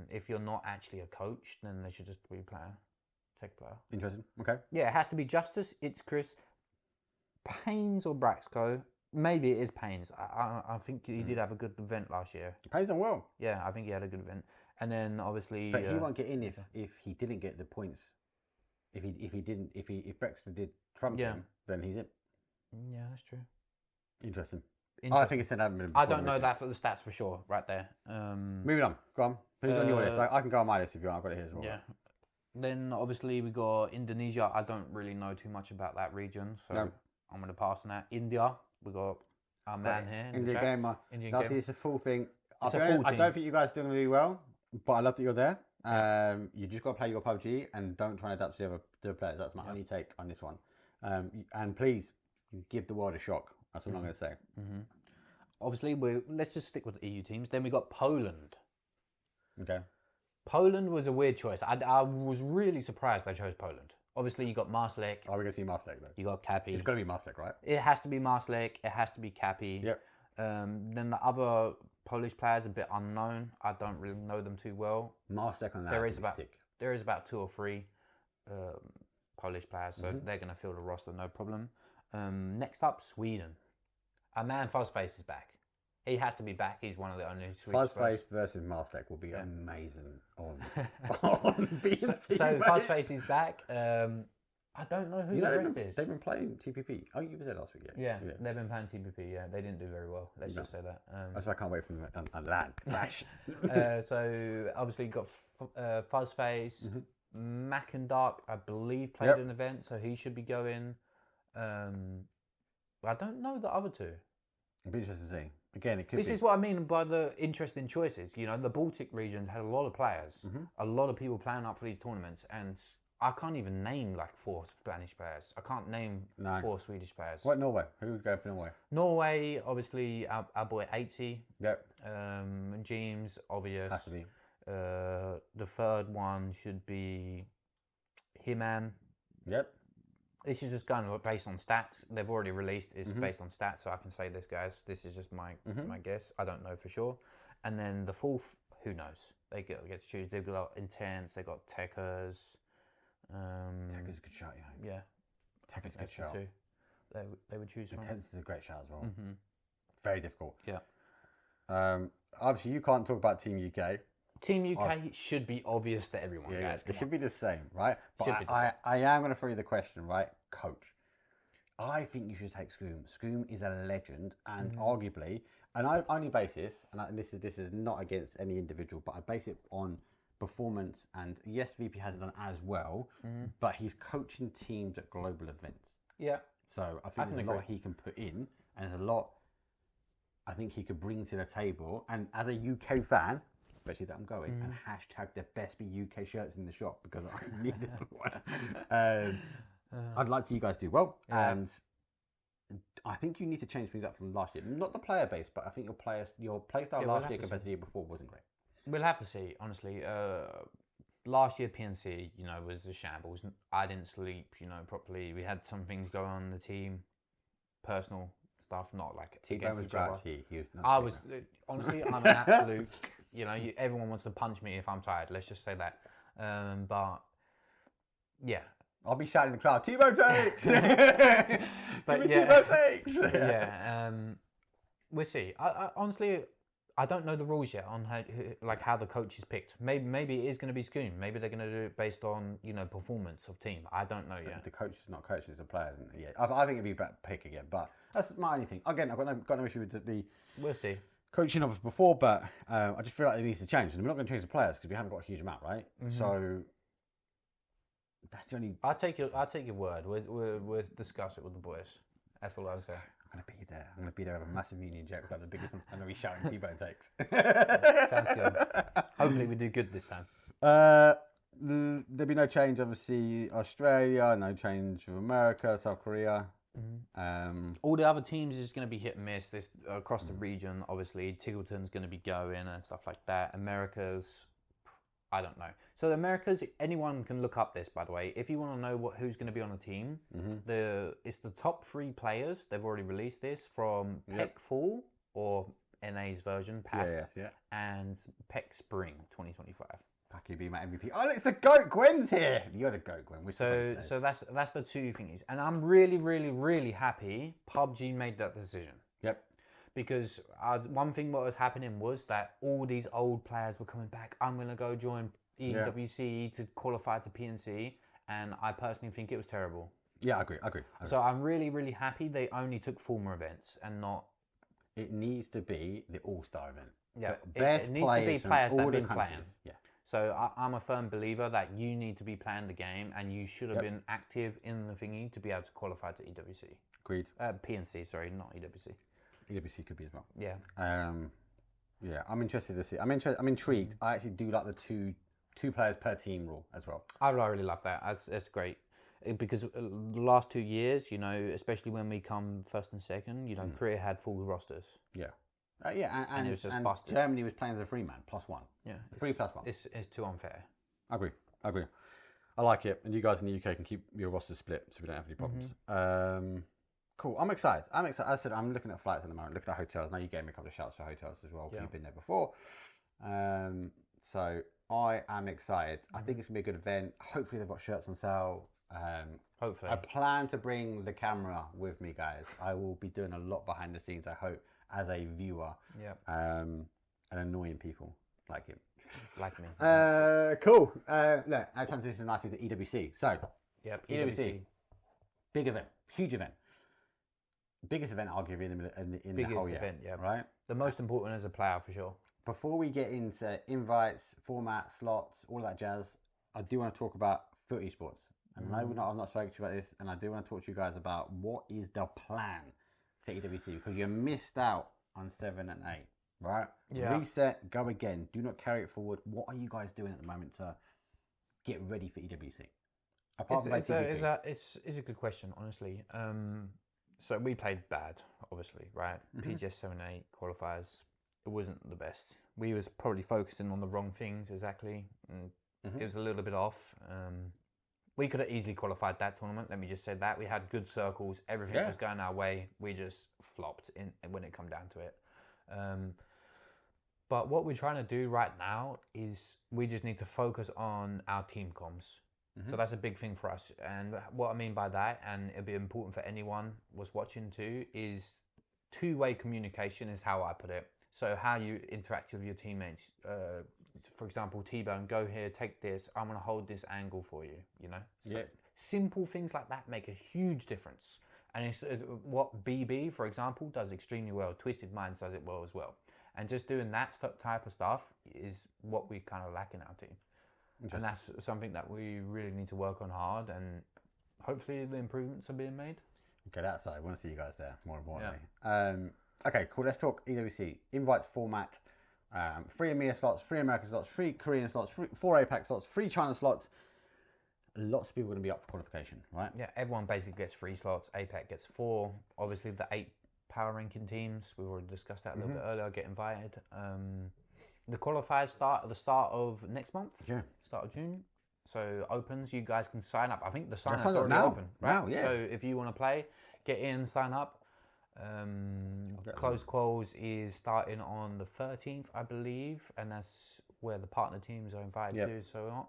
if you're not actually a coach, then they should just be a player. Take a player. Interesting. Okay. Yeah, it has to be Justice, it's Chris, Pains or Braxco. Maybe it is Pains. I think he did have a good event last year. Pains done well. Yeah, I think he had a good event. And then obviously... But he won't get in if he didn't get the points. If Braxton did trump him, then he's in. Yeah, that's true. Interesting. I think it's I don't know that for the stats for sure, right there. Moving on. Go on. Who's on your list? I can go on my list if you want. I've got it here as well. Yeah. Then obviously we got Indonesia. I don't really know too much about that region, so I'm going to pass on that. India, we got our man here. India gamer. Indian Lovely. game. It's a full thing. It's a full I team. don't think you guys are doing really well, but I love that you're there. You just got to play your PUBG and don't try and adapt to the other players. That's my only take on this one. And please give the world a shock. That's what I'm going to say. Obviously, let's just stick with the EU teams. Then we got Poland. Okay. Poland was a weird choice. I was really surprised they chose Poland. Obviously, you got Marslek. Are we going to see Marslek though? You got Cappy. It's got to be Marslek, right? It has to be Marslek. It has to be Cappy. Yep. Then the other Polish players a bit unknown. I don't really know them too well. Marslek on that sick. There is about 2 or 3 Polish players, so they're going to fill the roster, no problem. Next up, Sweden. Our man Fuzzface is back. He has to be back. He's one of the only Swedish Fuzzface versus Marslek will be amazing on BNC. So Fuzzface is back. I don't know who the rest is. They've been playing TPP. Oh, you were there last week, yeah. Yeah, they've been playing TPP. Yeah, they didn't do very well. Let's just say that. That's why I can't wait for them on land. Clash. So obviously you got Fuzzface. Mac and Dark, I believe, played an event, so he should be going. I don't know the other 2. It'd be interesting to see. Again, it could This is what I mean by the interesting choices. You know, the Baltic region had a lot of players, a lot of people playing up for these tournaments, and I can't even name like 4 Spanish players. I can't name 4 Swedish players. What, Norway? Who would go for Norway? Norway, obviously, our boy 80. Yep. James, obvious. Has to be. The third one should be He-Man. Yep. This is just going based on stats. They've already released. It's based on stats, so I can say this, guys. This is just my guess. I don't know for sure. And then the 4th, who knows? They get to choose. They've got Intense. They got Techers. Techers a good shout, you know. Yeah. Techers a good shout. They would choose from. Intense is a great shout as well. Very difficult. Yeah. Obviously, you can't talk about Team UK. Team UK should be obvious to everyone, guys. It should be the same, right? But Should be the I am going to throw you the question, right? Coach. I think you should take Scoob. Scoob is a legend, and arguably, and I only base this, and this is not against any individual, but I base it on performance. And yes, VP has done as well, but he's coaching teams at global events. Yeah. So I think there's a lot he can put in, and there's a lot I think he could bring to the table. And as a UK fan, especially that I'm going, and hashtag there best be UK shirts in the shop because I need one. I'd like to see you guys do well, and I think you need to change things up from last year. Not the player base, but I think your play style last year compared to the year before wasn't great. We'll have to see, honestly. Last year PNC, was a shambles. I didn't sleep, properly. We had some things going on in the team, personal stuff, not like T-Bone was grouchy. Honestly, I'm an absolute. Everyone wants to punch me if I'm tired. Let's just say that. But yeah, I'll be shouting in the crowd. T-Bone takes. But T-Bone takes. We'll see. I honestly, I don't know the rules yet on how the coach is picked. Maybe it is going to be Schoon. Maybe they're going to do it based on performance of team. I don't know yet. The coach is not coaching, it's the player, isn't it? Yeah, I think it'd be a better pick again. But that's my only thing. Again, I've got no issue with the We'll see. coaching of us before, but I just feel like it needs to change. And we're not going to change the players because we haven't got a huge amount, right? So that's the only. I'll take your word. We'll discuss it with the boys. That's all I'll say. I'm going to be there. I'm going to be there with a massive Union Jack. We've got the biggest one. I'm going to be shouting T-bone takes. Sounds good. Hopefully we do good this time. There'll be no change, obviously, Australia, no change with America, South Korea. All the other teams is going to be hit and miss. This across the region, obviously, Tiggleton's going to be going and stuff like that. America's, I don't know. So the Americas, anyone can look up this, by the way. If you want to know who's going to be on the team, it's the top 3 players. They've already released this from PEC Fall or NA's version, PASS, and PEC Spring 2025. Packy be my MVP. Oh, look, it's the GOAT. Gwen's here. You're the GOAT, Gwen. So that's the 2 things. And I'm really, really, really happy PUBG made that decision. Yep. Because one thing what was happening was that all these old players were coming back. I'm going to go join EWC to qualify to PNC. And I personally think it was terrible. Yeah, I agree. So I'm really, really happy they only took former events and not... It needs to be the all-star event. Yeah, it needs to be players that have been playing. Yeah. So I'm a firm believer that you need to be playing the game and you should have been active in the thingy to be able to qualify to EWC. Agreed. PNC, sorry, not EWC. EWC could be as well. Yeah. Yeah, I'm interested to see. I'm intrigued. I actually do like the two players per team rule as well. I really love that. That's great. Because the last 2 years, especially when we come first and second, Korea had full rosters. Yeah. And it was just busted. Germany was playing as a 3-man, +1. Yeah. 3+1. It's too unfair. I agree. I like it. And you guys in the UK can keep your roster split so we don't have any problems. Cool. I'm excited. As I said, I'm looking at flights at the moment, looking at hotels. Now you gave me a couple of shouts for hotels as well. You've been there before. So I am excited. I think it's going to be a good event. Hopefully they've got shirts on sale. Hopefully. I plan to bring the camera with me, guys. I will be doing a lot behind the scenes, I hope, as a viewer. Yeah. And annoying people like him. Like me. Cool. Look, our transition nicely to EWC. So, EWC. Big event. Huge event. Biggest event, arguably, in the whole year. Event, yeah. Right? The most important as a player, for sure. Before we get into invites, format, slots, all that jazz, I do want to talk about FUT Esports. And I've not spoken to you about this, and I do want to talk to you guys about what is the plan for EWC, because you missed out on 7 and 8, right? Yeah. Reset, go again. Do not carry it forward. What are you guys doing at the moment to get ready for EWC? It's a good question, honestly. So we played bad, obviously, right? PGS7 8 qualifiers, it wasn't the best. We was probably focusing on the wrong things, exactly. And it was a little bit off. We could have easily qualified that tournament. Let me just say that. We had good circles. Everything was going our way. We just flopped when it come down to it. But what we're trying to do right now is we just need to focus on our team comms. So that's a big thing for us. And what I mean by that, and it'll be important for anyone was watching too, is two-way communication is how I put it. So how you interact with your teammates. For example, T-Bone, go here, take this. I'm going to hold this angle for you, So simple things like that make a huge difference. And it's what BB, for example, does extremely well. Twisted Minds does it well as well. And just doing that type of stuff is what we kind of lack in our team. And that's something that we really need to work on hard, and hopefully the improvements are being made. Okay, that side. I want to see you guys there, more importantly. Yeah. Okay, cool. Let's talk EWC. Invites format. 3 EMEA slots, 3 American slots, 3 Korean slots, 4 APAC slots, 3 China slots. Lots of people are going to be up for qualification, right? Yeah, everyone basically gets 3 slots. APAC gets 4. Obviously, the 8 power ranking teams, we've already discussed that a little bit earlier, get invited. The qualifiers start at the start of next month. Yeah. Start of June. So opens, you guys can sign up. I think the sign-up's already open, right? Now, yeah. So if you want to play, get in, sign up. Closed quals is starting on the 13th, I believe, and that's where the partner teams are invited to. So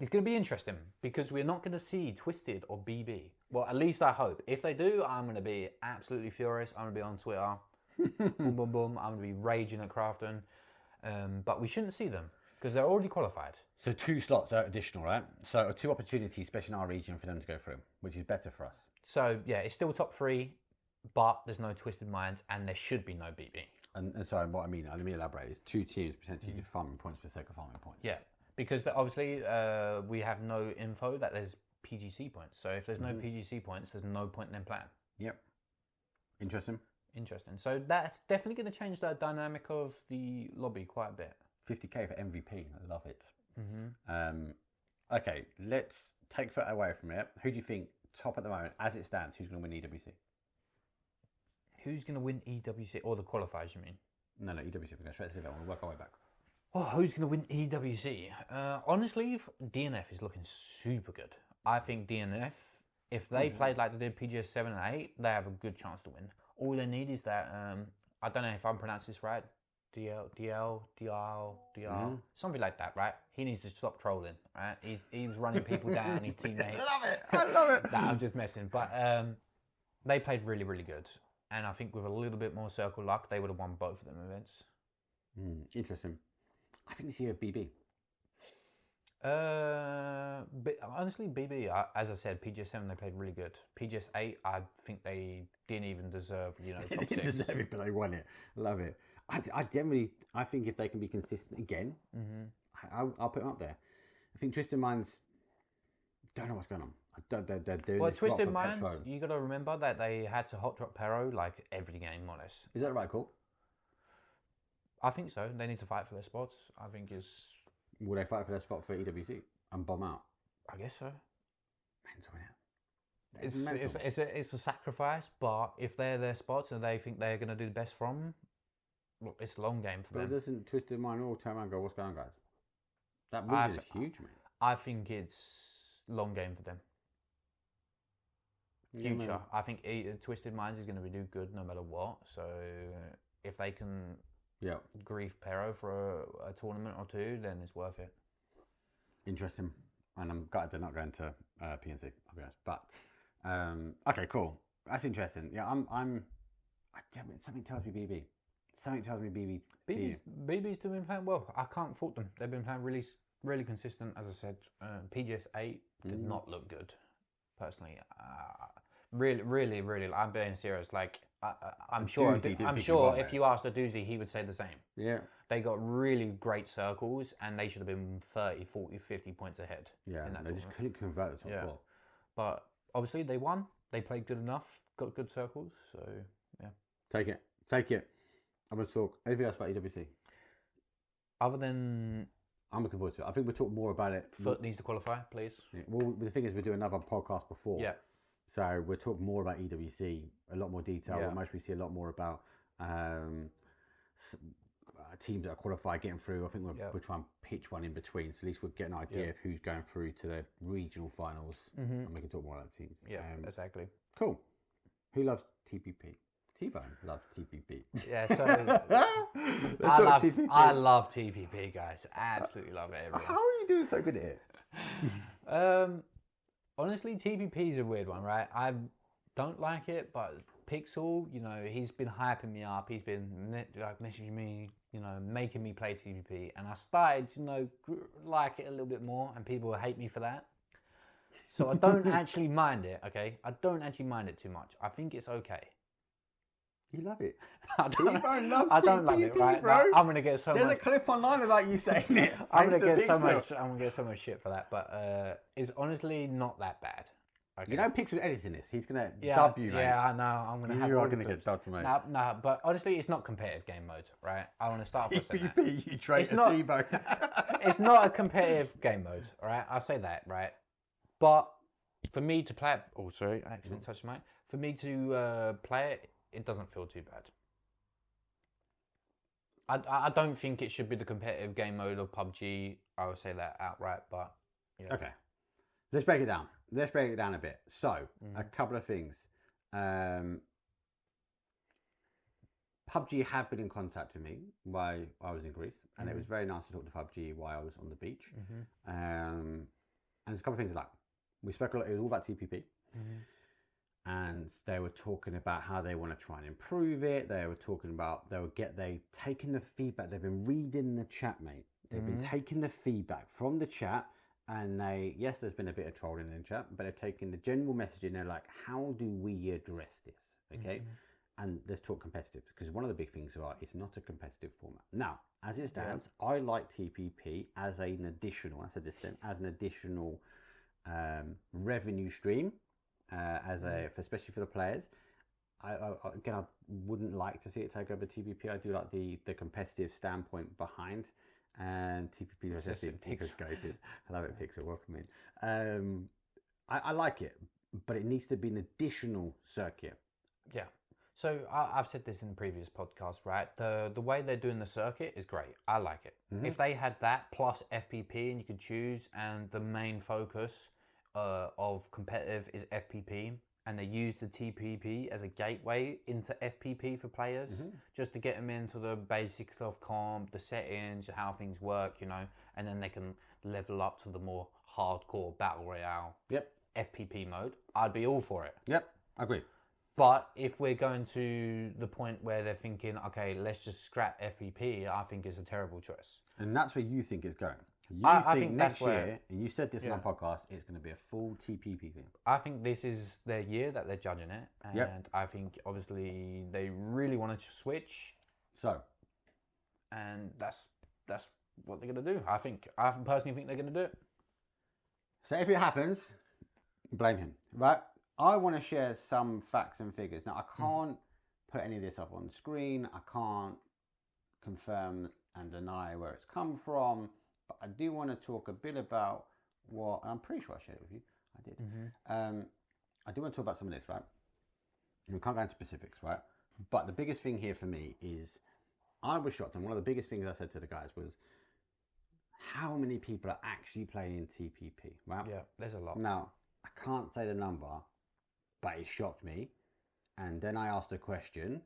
it's going to be interesting because we're not going to see Twisted or BB. Well, at least I hope. If they do, I'm going to be absolutely furious. I'm going to be on Twitter boom, boom, boom. I'm going to be raging at Crafton. But we shouldn't see them because they're already qualified. So 2 slots are additional, right? So 2 opportunities, especially in our region, for them to go through, which is better for us. So, yeah, it's still top 3, but there's no Twisted Minds and there should be no BB. And sorry, what I mean, let me elaborate. It's 2 teams potentially just farming points for the sake of farming points. Yeah, because obviously we have no info that there's PGC points. So if there's no PGC points, there's no point in them playing. Yep. Interesting. So that's definitely going to change the dynamic of the lobby quite a bit. 50k for MVP. I love it. Okay, let's take that away from it. Who do you think, top at the moment, as it stands, who's going to win EWC? Who's going to win EWC? Or the qualifiers, you mean? No, EWC. We're going straight to the level. We'll work our way back. Oh, who's going to win EWC? Honestly, DNF is looking super good. I think DNF, if they played like they did PGS7 and 8, they have a good chance to win. All they need is that, I don't know if I'm pronouncing this right, DL, something like that, right? He needs to stop trolling, right? He was running people down, his teammates. I love it. Nah, I'm just messing. But they played really, really good. And I think with a little bit more circle luck, they would have won both of them events. Interesting. I think this year BB. But honestly, BB, as I said, PGS7 they played really good. PGS8, I think they didn't even deserve, top They 6. didn't deserve it, but they won it. Love it. I think if they can be consistent again, I'll put them up there. I think Twisted Minds don't know what's going on. They're doing Well, this Twisted Minds, you got to remember that they had to hot drop Pero like every game, more or less. Is that the right call? I think so. They need to fight for their spots. I think it's... Will they fight for their spot for EWC and bomb out? I guess so. Mental, innit? It's a sacrifice, but if they're their spots and they think they're going to do the best from, look, it's a long game for them. But doesn't Twisted Mind all turn around and go, what's going on, guys? That region is huge, man. I think it's long game for them. Future. Yeah, I think Twisted Minds is going to do good no matter what. So if they can grief Pero for a tournament or 2, then it's worth it. Interesting. And I'm glad they're not going to PNC, I'll be honest. But okay, cool. That's interesting. Yeah, something tells me BB. Something tells me BB. BB's been playing well. I can't fault them. They've been playing really, really consistent. As I said, PGS8 did not look good, personally. Really, really, really. I'm being serious. Like I'm sure if you asked a Doozy, he would say the same. Yeah. They got really great circles, and they should have been 30, 40, 50 points ahead. Yeah, they just couldn't convert the top 4. But obviously they won. They played good enough, got good circles. So yeah. Take it. I'm going to talk. Anything else about EWC? Other than... I'm looking forward to it. I think we'll talk more about it. Foot needs to qualify, please. Yeah. Well, the thing is, we're doing another podcast before. Yeah. So we'll talk more about EWC, a lot more detail. Yeah. We'll mostly see a lot more about teams that are qualified getting through. I think we'll try and pitch one in between. So at least we'll get an idea of who's going through to the regional finals. And we can talk more about the teams. Yeah, exactly. Cool. Who loves TPP? T-Bone loves TPP. Yeah, so I love TPP, guys. Absolutely love it. Everyone. How are you doing so good at it? Honestly, TPP is a weird one, right? I don't like it, but Pixel, he's been hyping me up. He's been messaging me, making me play TPP, and I started to, like it a little bit more, and people hate me for that. So I don't actually mind it. Okay, I don't actually mind it too much. I think it's okay. You love it. I don't love it, right? Bro. No, I'm gonna get so much. There's a clip online about you saying it. I'm gonna get so much shit for that, but it's honestly not that bad. Okay. Pixel's editing this. He's gonna dub you, mate. Yeah, I know. You are gonna get dubbed, mate. No, but honestly, it's not competitive game mode, right? I want to start off with that. TPP, you trade a T-Bone. It's not a competitive game mode, all right? I'll say that, right? But for me to play it, accident touched the mic. For me to play it, it doesn't feel too bad. I don't think it should be the competitive game mode of PUBG. I would say that outright, but yeah. Okay. Let's break it down. Let's break it down a bit. So, a couple of things. PUBG had been in contact with me while I was in Greece, and it was very nice to talk to PUBG while I was on the beach. And there's a couple of things like we spoke a lot. It was all about TPP. and they were talking about how they want to try and improve it. They were talking about they taking the feedback. They've been reading the chat, mate. They've been taking the feedback from the chat, and yes, there's been a bit of trolling in the chat, but they're taking the general message and they're like, how do we address this? Okay, and let's talk competitive, because one of the big things it's not a competitive format. Now, as it stands, I like TPP as an additional, revenue stream, especially for the players. Again, I wouldn't like to see it take over TPP. I do like the competitive standpoint behind, and TPP is goated. I love it, Pixel. Welcome in. I like it, but it needs to be an additional circuit. Yeah. So I've said this in the previous podcast, right? The way they're doing the circuit is great. I like it. If they had that plus FPP and you could choose, and the main focus of competitive is FPP, and they use the TPP as a gateway into FPP for players, just to get them into the basics of comp, the settings, how things work, and then they can level up to the more hardcore battle royale FPP mode. I'd be all for it. Yep, I agree. But if we're going to the point where they're thinking, okay, let's just scrap FPP, I think it's a terrible choice. And that's where you think it's going. I think next year, and you said this in our podcast, it's going to be a full TPP thing. I think this is their year that they're judging it. And I think, obviously, they really wanted to switch. And that's what they're going to do. I personally think they're going to do it. So if it happens, blame him, right? I want to share some facts and figures. Now, I can't put any of this up on the screen. I can't confirm and deny where it's come from. But I do want to talk a bit about what, and I'm pretty sure I shared it with you. I did. I do want to talk about some of this, right? We can't go into specifics, right? But the biggest thing here for me is I was shocked. And one of the biggest things I said to the guys was how many people are actually playing in TPP, right? Yeah, there's a lot. Now, I can't say the number, but it shocked me. And then I asked the question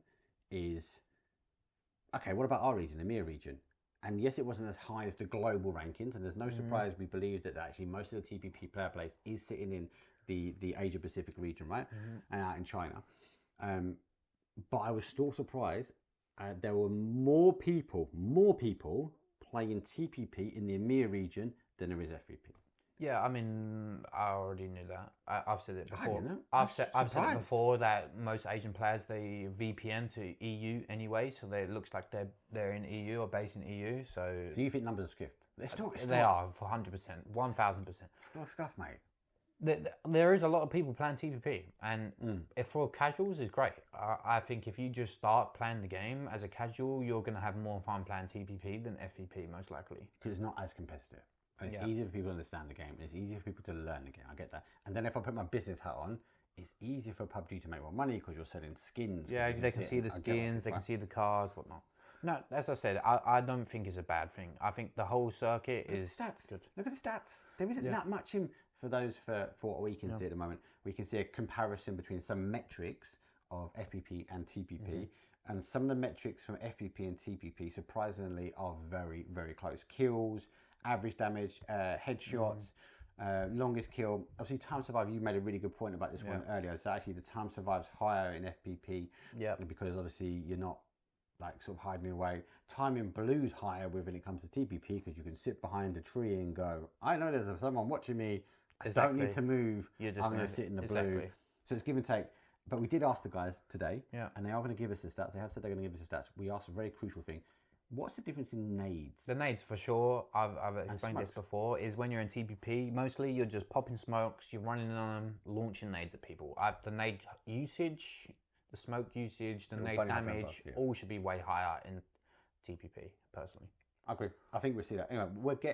okay, what about our region, the EMEA region? And yes, it wasn't as high as the global rankings, and there's no surprise we believe that actually most of the TPP player base is sitting in the Asia Pacific region, right? And out in China. But I was still surprised. There were more people playing TPP in the EMEA region than there is FPP. Yeah, I mean, I already knew that. I've said it before. I've said it before that most Asian players, they VPN to EU anyway, so it looks like they're in EU or based in EU. So you think numbers are skiffed? They are for 100%, 1000%. Still scuff, mate. There is a lot of people playing TPP, and if for casuals, it's great. I think if you just start playing the game as a casual, you're going to have more fun playing TPP than FPP, most likely. Because it's not as competitive. It's easier for people to understand the game, and it's easier for people to learn the game. I get that. And then if I put my business hat on, it's easier for PUBG to make more money because you're selling skins. Yeah, they can see the skins, they can see the cars, whatnot. No, as I said, I don't think it's a bad thing. I think the whole circuit is good. Look at the stats. There isn't that much in for what we can see at the moment. We can see a comparison between some metrics of FPP and TPP. And some of the metrics from FPP and TPP, surprisingly, are very, very close. Kills, average damage, headshots, longest kill. Obviously, time survive, you made a really good point about this one earlier. So actually the time survive's higher in FPP because obviously you're not like sort of hiding away. Time in blue's higher when it comes to TPP because you can sit behind a tree and go, I know there's someone watching me. I don't need to move. I'm going to sit in the blue. So it's give and take. But we did ask the guys today, and they are going to give us the stats. They have said they're going to give us the stats. We asked a very crucial thing. What's the difference in nades? The nades, for sure, I've explained this before, is when you're in TPP, mostly you're just popping smokes, you're running on them, launching nades at people. The nade usage, the smoke usage, the nade damage, all should be way higher in TPP, personally. I agree. I think we'll see that. Anyway,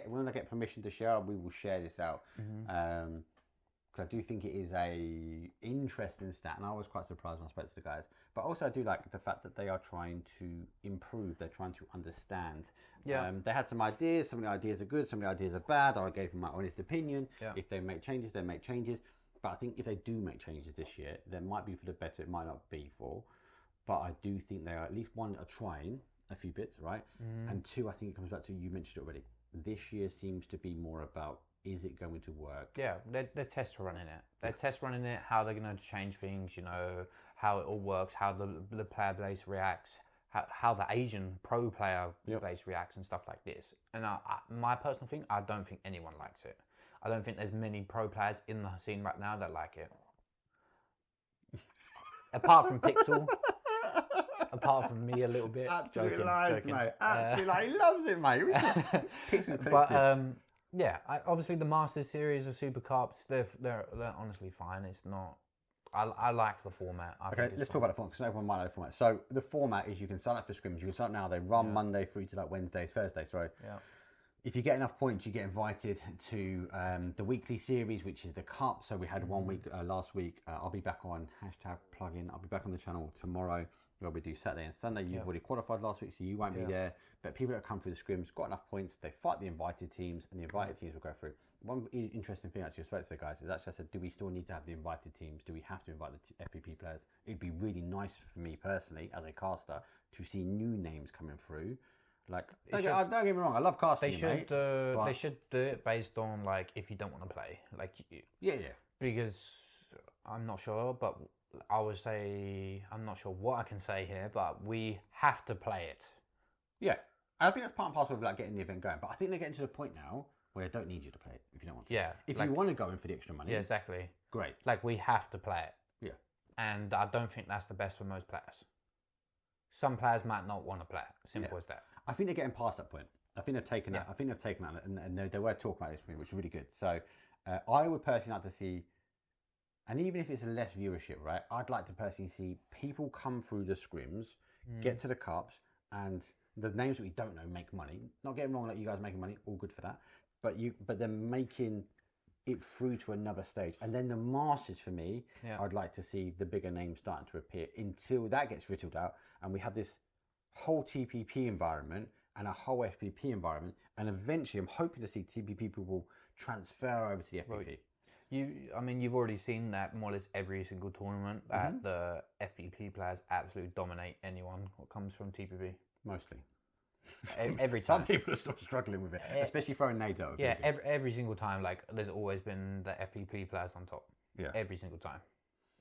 when I get permission to share, we will share this out. Because I do think it is a interesting stat, and I was quite surprised when I spoke to the guys. But also I do like the fact that they are trying to improve, they're trying to understand. They had some ideas, some of the ideas are good, some of the ideas are bad. I gave them my honest opinion. If they make changes, they make changes. But I think if they do make changes this year, there might be for the better, it might not be for. But I do think they are at least one, are trying a few bits, right? And two, I think it comes back to, you mentioned it already, this year seems to be more about Is it going to work? Yeah, they're test running it. They're test running it, how they're going to change things, you know, how it all works, how the player base reacts, how the Asian pro player base reacts and stuff like this. And my personal thing, I don't think anyone likes it. I don't think there's many pro players in the scene right now that like it. Apart from Pixel. Apart from me a little bit. Absolutely lies, mate. Absolutely, he loves it, mate. Pixel collective. Yeah, obviously the Masters series, the Super Cups, they're honestly fine. It's not. I like the format. Okay, let's talk about the format because no one might know the format. So the format is you can sign up for scrims. You can sign up now. They run Monday through to like Thursday. Sorry. Yeah. If you get enough points, you get invited to the weekly series, which is the Cup. So we had 1 week last week. I'll be back on #plugin. I'll be back on the channel tomorrow. Where we do Saturday and Sunday. You've already qualified last week, so you won't be there. But people that come through the scrims got enough points. They fight the invited teams, and the invited teams will go through. One interesting thing actually I spoke to the guys is actually I said, do we still need to have the invited teams? Do we have to invite the FPP players? It'd be really nice for me personally as a caster to see new names coming through. Like, don't get me wrong, I love casting. They should do it based on like if you don't want to play, like because I'm not sure, but I would say I'm not sure what I can say here, but we have to play it. Yeah, and I think that's part and parcel of like getting the event going. But I think they're getting to the point now where they don't need you to play it if you don't want to. Yeah, if you want to go in for the extra money. Yeah, exactly. Great. Like we have to play it. Yeah. And I don't think that's the best for most players. Some players might not want to play it. Simple as that. I think they're getting past that point. I think they've taken that. I think they've taken that, and they were talking about this with me, which is really good. So I would personally like to see, and even if it's a less viewership, right? I'd like to personally see people come through the scrims, get to the cups, and the names that we don't know make money. Not getting wrong, like you guys making money, all good for that. But they're making it through to another stage, and then the Masters for me, I'd like to see the bigger names starting to appear until that gets whittled out, and we have this whole TPP environment and a whole FPP environment, and eventually I'm hoping to see TPP people transfer over to the FPP. I mean, you've already seen that more or less every single tournament that the FPP players absolutely dominate anyone what comes from TPP. Mostly. Every time. Some people are still struggling with it, especially throwing nades out. Yeah, every single time, like there's always been the FPP players on top. Yeah. Every single time.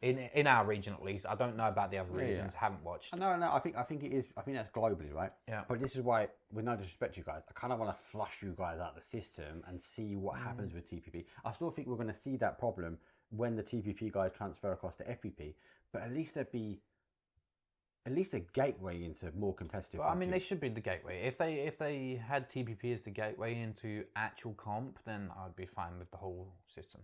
In our region at least. I don't know about the other regions, haven't watched. No, I think it is. I think that's globally, right? Yeah. But this is why, with no disrespect to you guys, I kind of want to flush you guys out of the system and see what happens with TPP. I still think we're going to see that problem when the TPP guys transfer across to FPP, but at least there'd be a gateway into more competitive. Well, I mean, they should be the gateway. If they had TPP as the gateway into actual comp, then I'd be fine with the whole system.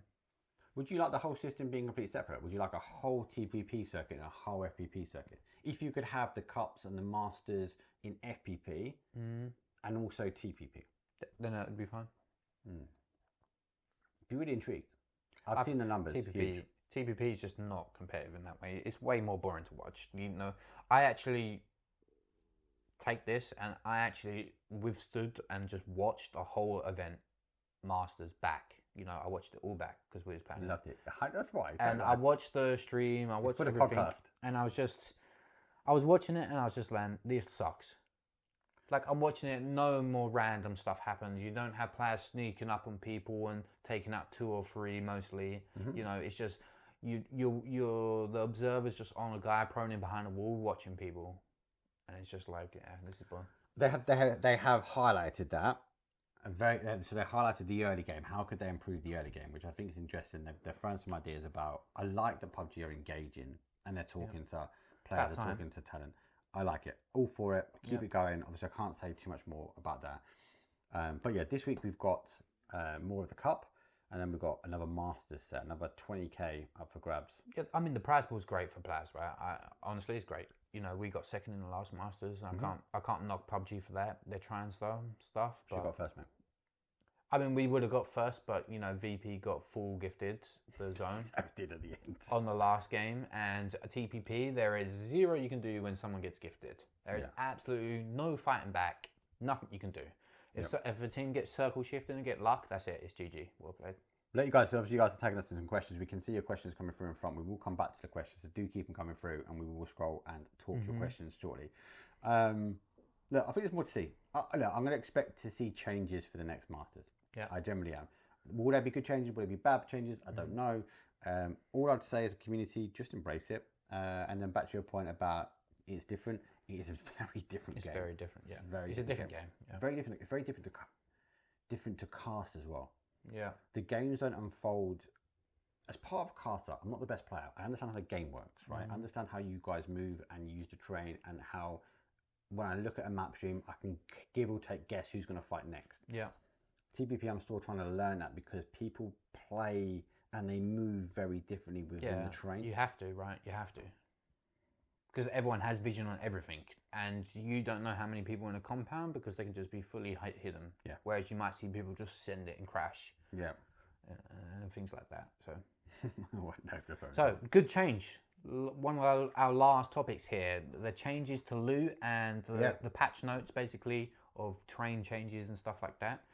Would you like the whole system being completely separate? Would you like a whole TPP circuit and a whole FPP circuit? If you could have the Cups and the Masters in FPP and also TPP. Then that would be fine. Be really intrigued. I've seen the numbers. TPP is just not competitive in that way. It's way more boring to watch. You know, I actually take this and I actually withstood and just watched a whole event, Masters back. You know, I watched it all back because we was playing. Loved it. That's why. And I watched the stream. I watched everything. The podcast. And I was watching it and I was just like, this sucks. Like I'm watching it, no more random stuff happens. You don't have players sneaking up on people and taking out 2 or 3 mostly. You know, it's just you're the observer's just on a guy proning behind a wall watching people, and it's just like, yeah, this is boring. They have highlighted that. So they highlighted the early game. How could they improve the early game? Which I think is interesting. They're throwing some ideas about. I like that PUBG are engaging and they're talking to players, they're talking to talent. I like it. All for it. Keep it going. Obviously, I can't say too much more about that. But yeah, this week we've got more of the Cup, and then we've got another Masters set, another 20k up for grabs. Yeah, I mean the prize pool is great for players, right? Honestly, it's great. You know, we got second in the last Masters. And I can't knock PUBG for that. They're trying stuff. Should have got first, mate. I mean, we would have got first, but you know, VP got full gifted the zone. So did at the end on the last game, and a TPP. There is 0 you can do when someone gets gifted. There is absolutely no fighting back. Nothing you can do. If a team gets circle shifted and get luck, that's it. It's GG. Well played. Let you guys. So obviously, you guys are taking us in some questions. We can see your questions coming through in front. We will come back to the questions, so do keep them coming through, and we will scroll and talk your questions shortly. Look, I think there's more to see. Look, I'm going to expect to see changes for the next Masters. Yeah, I generally am. Will there be good changes? Will there be bad changes? I don't know. All I'd say as a community, just embrace it. And then back to your point about it's different. It is a very different game. It's very different. Yeah, It's a different game. Yeah. Very different. It's very different to cast as well. Yeah. The games don't unfold as part of caster. I'm not the best player. I understand how the game works, right? I understand how you guys move and use to train, and how when I look at a map stream, I can give or take guess who's going to fight next. Yeah. TPP, I'm still trying to learn that because people play and they move very differently within the train. You have to, right? You have to. Because everyone has vision on everything, and you don't know how many people in a compound because they can just be fully hidden. Yeah. Whereas you might see people just send it and crash. Yeah. And things like that. So. That's So good change. One of our last topics here: the changes to loot and the patch notes, basically, of train changes and stuff like that.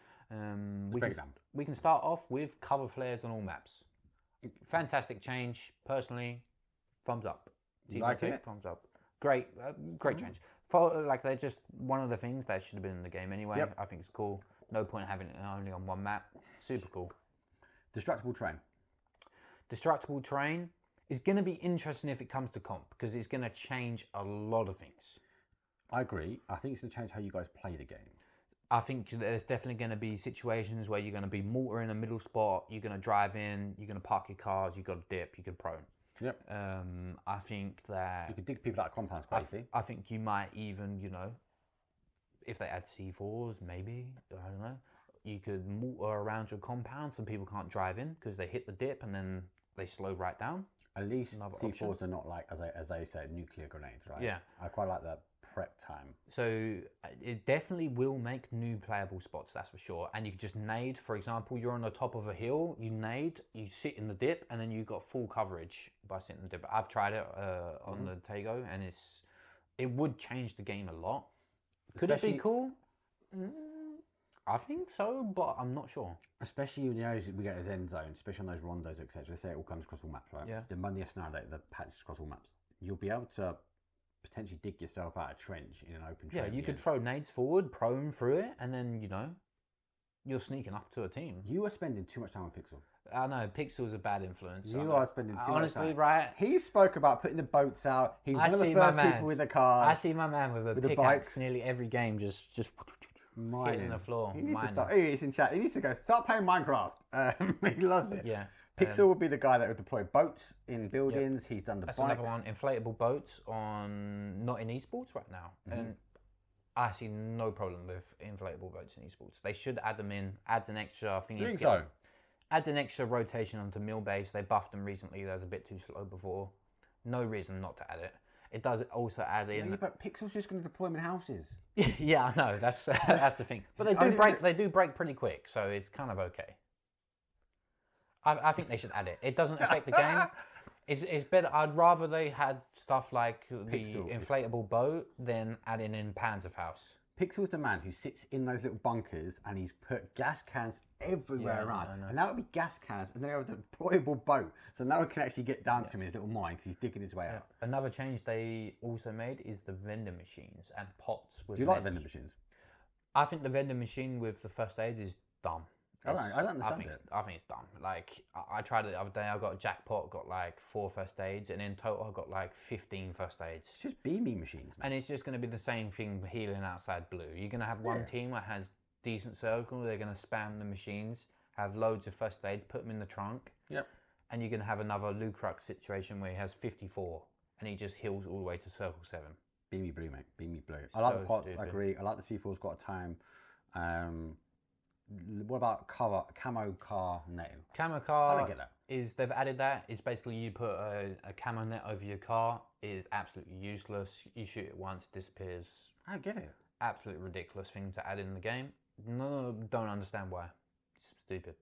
We can start off with cover flares on all maps. Fantastic change. Personally, thumbs up. Like it? Thumbs up. Great change. Like they're just one of the things that should have been in the game anyway. I think it's cool. No point having it only on one map. Super cool. Destructible train. Destructible train is going to be interesting if it comes to comp because it's going to change a lot of things. I agree. I think it's going to change how you guys play the game. I think there's definitely going to be situations where you're going to be mortar in a middle spot, you're going to drive in, you're going to park your cars, you've got to dip, you can prone. Yep. I think that... You could dig people out of compounds quite easily. I think you might even, if they add C4s, maybe, I don't know, you could mortar around your compound so people can't drive in because they hit the dip and then they slow right down. At least C4s are not like, as they say, nuclear grenades, right? Yeah. I quite like that prep time. So it definitely will make new playable spots, that's for sure. And you can just nade, for example, you're on the top of a hill, you nade, you sit in the dip, and then you've got full coverage by sitting in the dip. I've tried it on the Tego, and it would change the game a lot. Could it be cool? I think so, but I'm not sure. Especially when we get those end zones, especially on those rondos, etc. Let's say it all comes across all maps, right? Yeah. So the Monday scenario, the patches across all maps. You'll be able to potentially dig yourself out a trench in an open trench. Yeah, you could throw nades forward, prone through it, and then, you're sneaking up to a team. You are spending too much time on Pixel. I know, Pixel's a bad influence. You are spending too much time. Honestly, right? He spoke about putting the boats out. He's one of the first people with a car. I see my man with a pickaxe nearly every game just hitting the floor. He needs to start. He's in chat. He needs to go start playing Minecraft. He loves it. Yeah. Pixel would be the guy that would deploy boats in buildings. He's done the That's bikes. another one. Inflatable boats not in esports right now. And I see no problem with inflatable boats in esports. They should add them in. Adds an extra. I think it's adds an extra rotation onto mill base. They buffed them recently. That was a bit too slow before. No reason not to add it. It does also add in. Yeah, but Pixel's just going to deploy them in houses. Yeah, I know. That's the thing. But they do break. They do break pretty quick, so it's kind of okay. I think they should add it. It doesn't affect the game. It's better. I'd rather they had stuff like the inflatable boat than adding in Panzer House. Pixel's the man who sits in those little bunkers and he's put gas cans everywhere around. And now it'll be gas cans and then it'll have a deployable boat. So now we can actually get down to him in his little mine because he's digging his way out. Another change they also made is the vending machines and pots. With Do you like vending machines? I think the vending machine with the first aids is dumb. I don't understand it. I think it's dumb. Like, I tried it the other day. I got a jackpot, got like 4 first aids, and in total I got like 15 first aids. It's just beaming machines, man. And it's just going to be the same thing healing outside blue. You're going to have one team that has decent circle. They're going to spam the machines, have loads of first aids, put them in the trunk. Yep. And you're going to have another Lucrux situation where he has 54, and he just heals all the way to circle 7. Beamy blue, mate. Beamy blue. I like the pots. I agree. I like the C4's got a time. What about camo car nail? Camo car, I don't get that. They've added that. It's basically you put a camo net over your car. It is absolutely useless. You shoot it once, it disappears. I don't get it. Absolutely ridiculous thing to add in the game. No, don't understand why. It's stupid.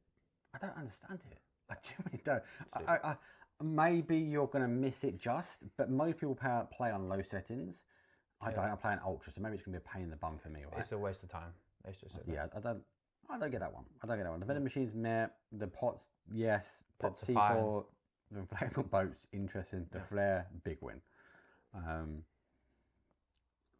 I don't understand it. I genuinely don't. Maybe you're going to miss it but most people play on low settings. I play on ultra, so maybe it's going to be a pain in the bum for me. Right? It's a waste of time. Let's just say that. I don't get that one. The vending machines, meh. The pots, yes. Pots the C4, the inflatable boats, interesting. The flare, big win.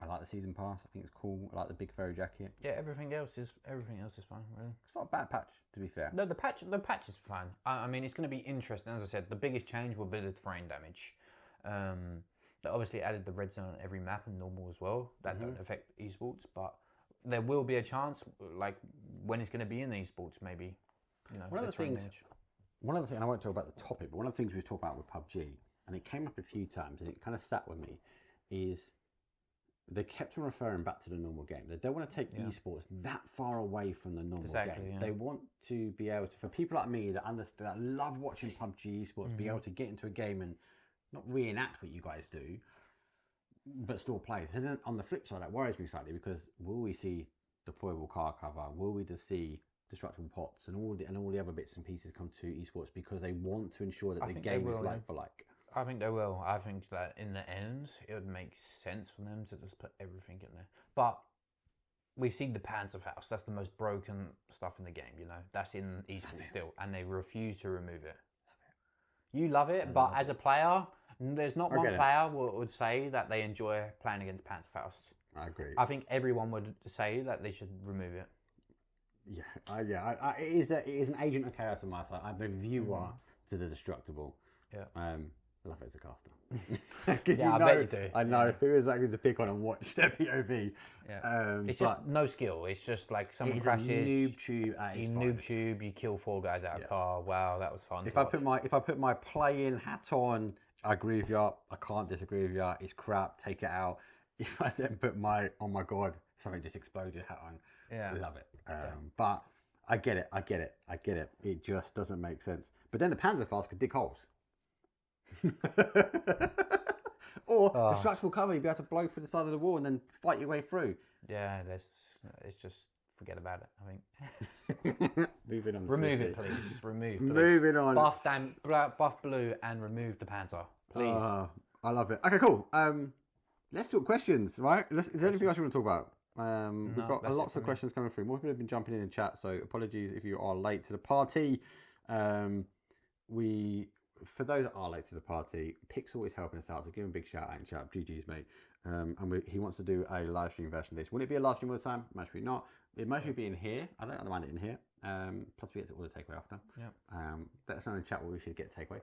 I like the season pass. I think it's cool. I like the big furry jacket. Yeah, everything else is fine, really. It's not a bad patch, to be fair. No, the patch is fine. I mean, it's going to be interesting. As I said, the biggest change will be the terrain damage. They obviously added the red zone on every map and normal as well. That don't affect esports, but there will be a chance, like when it's going to be in esports, maybe. You know, one of the things, and I won't talk about the topic, but one of the things we talked about with PUBG, and it came up a few times, and it kind of sat with me, is they kept on referring back to the normal game. They don't want to take esports that far away from the normal game. Yeah. They want to be able to, for people like me that understand, that love watching PUBG esports, be able to get into a game and not reenact what you guys do, but still play. So then on the flip side, that worries me slightly, because will we see deployable car cover? Will we just see destructible pots and all the other bits and pieces come to esports, because they want to ensure that the game is like for like? I think they will. I think that in the end, it would make sense for them to just put everything in there. But we've seen the Panzerfaust. That's the most broken stuff in the game, you know. That's in esports still, and they refuse to remove it. You love it, but as a player, there's not one player would say that they enjoy playing against Panzerfaust. I agree. I think everyone would say that they should remove it. Yeah, it is an agent of chaos on my side. I'm a viewer to the Destructible. Yeah. I love it as a caster. Because I bet you do. I know who exactly to pick on and watch their POV. Yeah. It's just no skill. It's just like someone crashes. Noob tube at its noob tube. You kill 4 guys out of a car. Wow, that was fun. If I put my playing hat on, I agree with you. I can't disagree with you. It's crap. Take it out. If I then put my oh my god, something just exploded hat on, I love it. But I get it. It just doesn't make sense. But then the Panzerfaust could dig holes. Or destructible cover, you'd be able to blow through the side of the wall and then fight your way through. Yeah, it's just forget about it, I think. Moving on. Remove it, please. Remove. Moving on. Buff blue and remove the Panzer, please. I love it. Okay, cool. Let's talk questions, right? Is there anything else you want to talk about? We've got lots of questions coming through. More people have been jumping in chat, so apologies if you are late to the party. For those that are late to the party, Pixel is helping us out, so give him a big shout out and shout out GG's, mate. And he wants to do a live stream version of this. Will it be a live stream all the time? Mostly not. It mostly be in here. I don't mind it in here. Plus we get to order takeaway after. Yeah. Let us know in chat what we should get takeaway.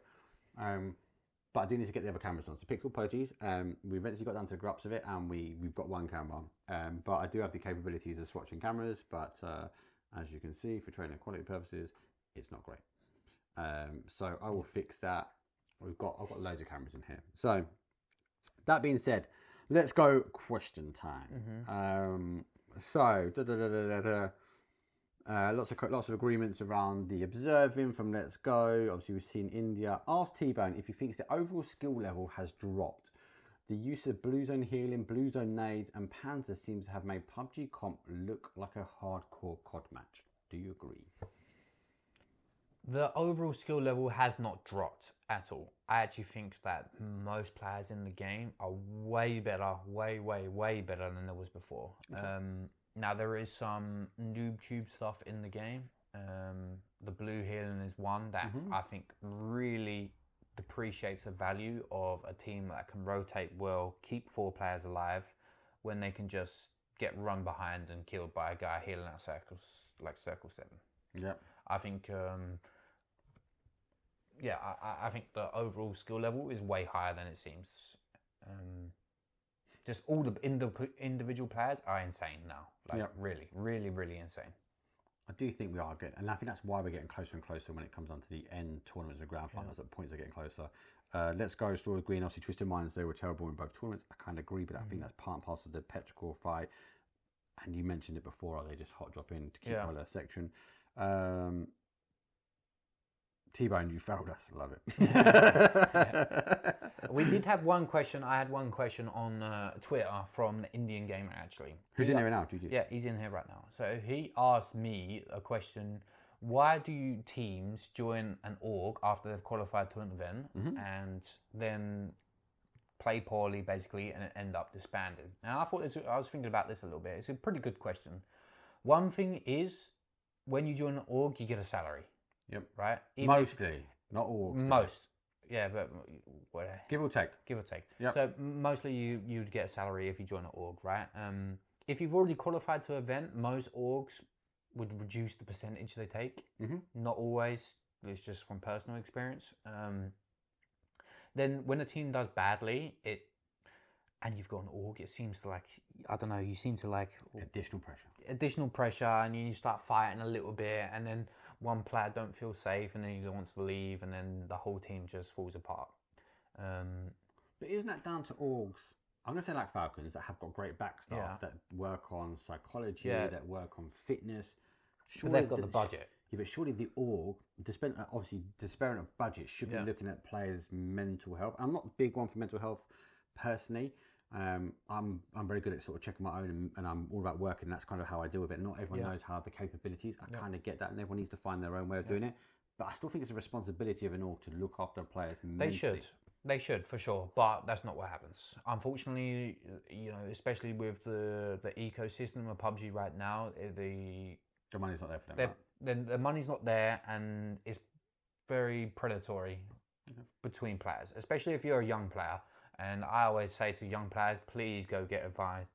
But I do need to get the other cameras on. So Pixel, apologies. We eventually got down to the grups of it, and we've got one camera on. But I do have the capabilities of swatching cameras. But as you can see, for training and quality purposes, it's not great. So I will fix that. I've got loads of cameras in here. So that being said, let's go question time. So lots of agreements around the observing from Let's Go. Obviously we've seen India. Ask T-Bone if he thinks the overall skill level has dropped. The use of blue zone healing, blue zone nades and Panzer seems to have made PUBG comp look like a hardcore COD match. Do you agree? The overall skill level has not dropped at all. I actually think that most players in the game are way better, way better than there was before. Okay. Now there is some noob tube stuff in the game. The blue healing is one that I think really depreciates the value of a team that can rotate well, keep 4 players alive, when they can just get run behind and killed by a guy healing out circles, like circle 7. Yeah. I think, I think the overall skill level is way higher than it seems. Just all the individual players are insane now. Like really insane. I do think we are good, and I think that's why we're getting closer and closer when it comes down to the end tournaments and grand finals. That points are getting closer. Let's Go, Story Green, obviously Twisted Minds, they were terrible in both tournaments. I kind of agree, but I think that's part and parcel of the petrichor fight. And you mentioned it before, are they just hot drop in to keep all their section? T-Bone, you failed us. Love it. We did have one question. I had one question on Twitter from the Indian gamer, actually. Who's in here now? GG. Yeah, he's in here right now. So he asked me a question. Why do teams join an org after they've qualified to an event and then play poorly, basically, and end up disbanded? Now, I was thinking about this a little bit. It's a pretty good question. One thing is, when you join an org, you get a salary. Yep. Right? Mostly, not all. Most. Yeah, but what? Give or take. Give or take. Yep. So mostly you'd get a salary if you join an org, right? If you've already qualified to an event, most orgs would reduce the percentage they take. Not always. It's just from personal experience. Then when a team does badly, and you've got an org, it seems to like, I don't know, you seem to like additional pressure, and you start fighting a little bit, and then one player don't feel safe, and then he wants to leave, and then the whole team just falls apart. But isn't that down to orgs? I'm gonna say like Falcons that have got great back staff that work on psychology, that work on fitness. But they've got the budget. Yeah, but surely the org, obviously despairing of budget, should be looking at players' mental health. I'm not a big one for mental health personally. I'm very good at sort of checking my own, and I'm all about working. That's kind of how I deal with it. Not everyone knows how the capabilities. I kind of get that, and everyone needs to find their own way of doing it. But I still think it's a responsibility of an org to look after players mentally. They should for sure, but that's not what happens. Unfortunately, you know, especially with the ecosystem of PUBG right now, the money's not there for them. Then the money's not there, and it's very predatory between players, especially if you're a young player. And I always say to young players, please go get advice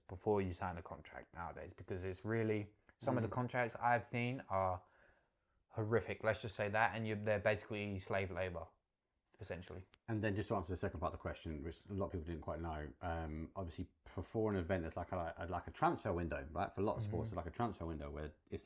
before you sign a contract nowadays, because it's really, some of the contracts I've seen are horrific. Let's just say that, and they're basically slave labor, essentially. And then just to answer the second part of the question, which a lot of people didn't quite know, obviously before an event, it's like a transfer window, right? For a lot of sports, it's like a transfer window where if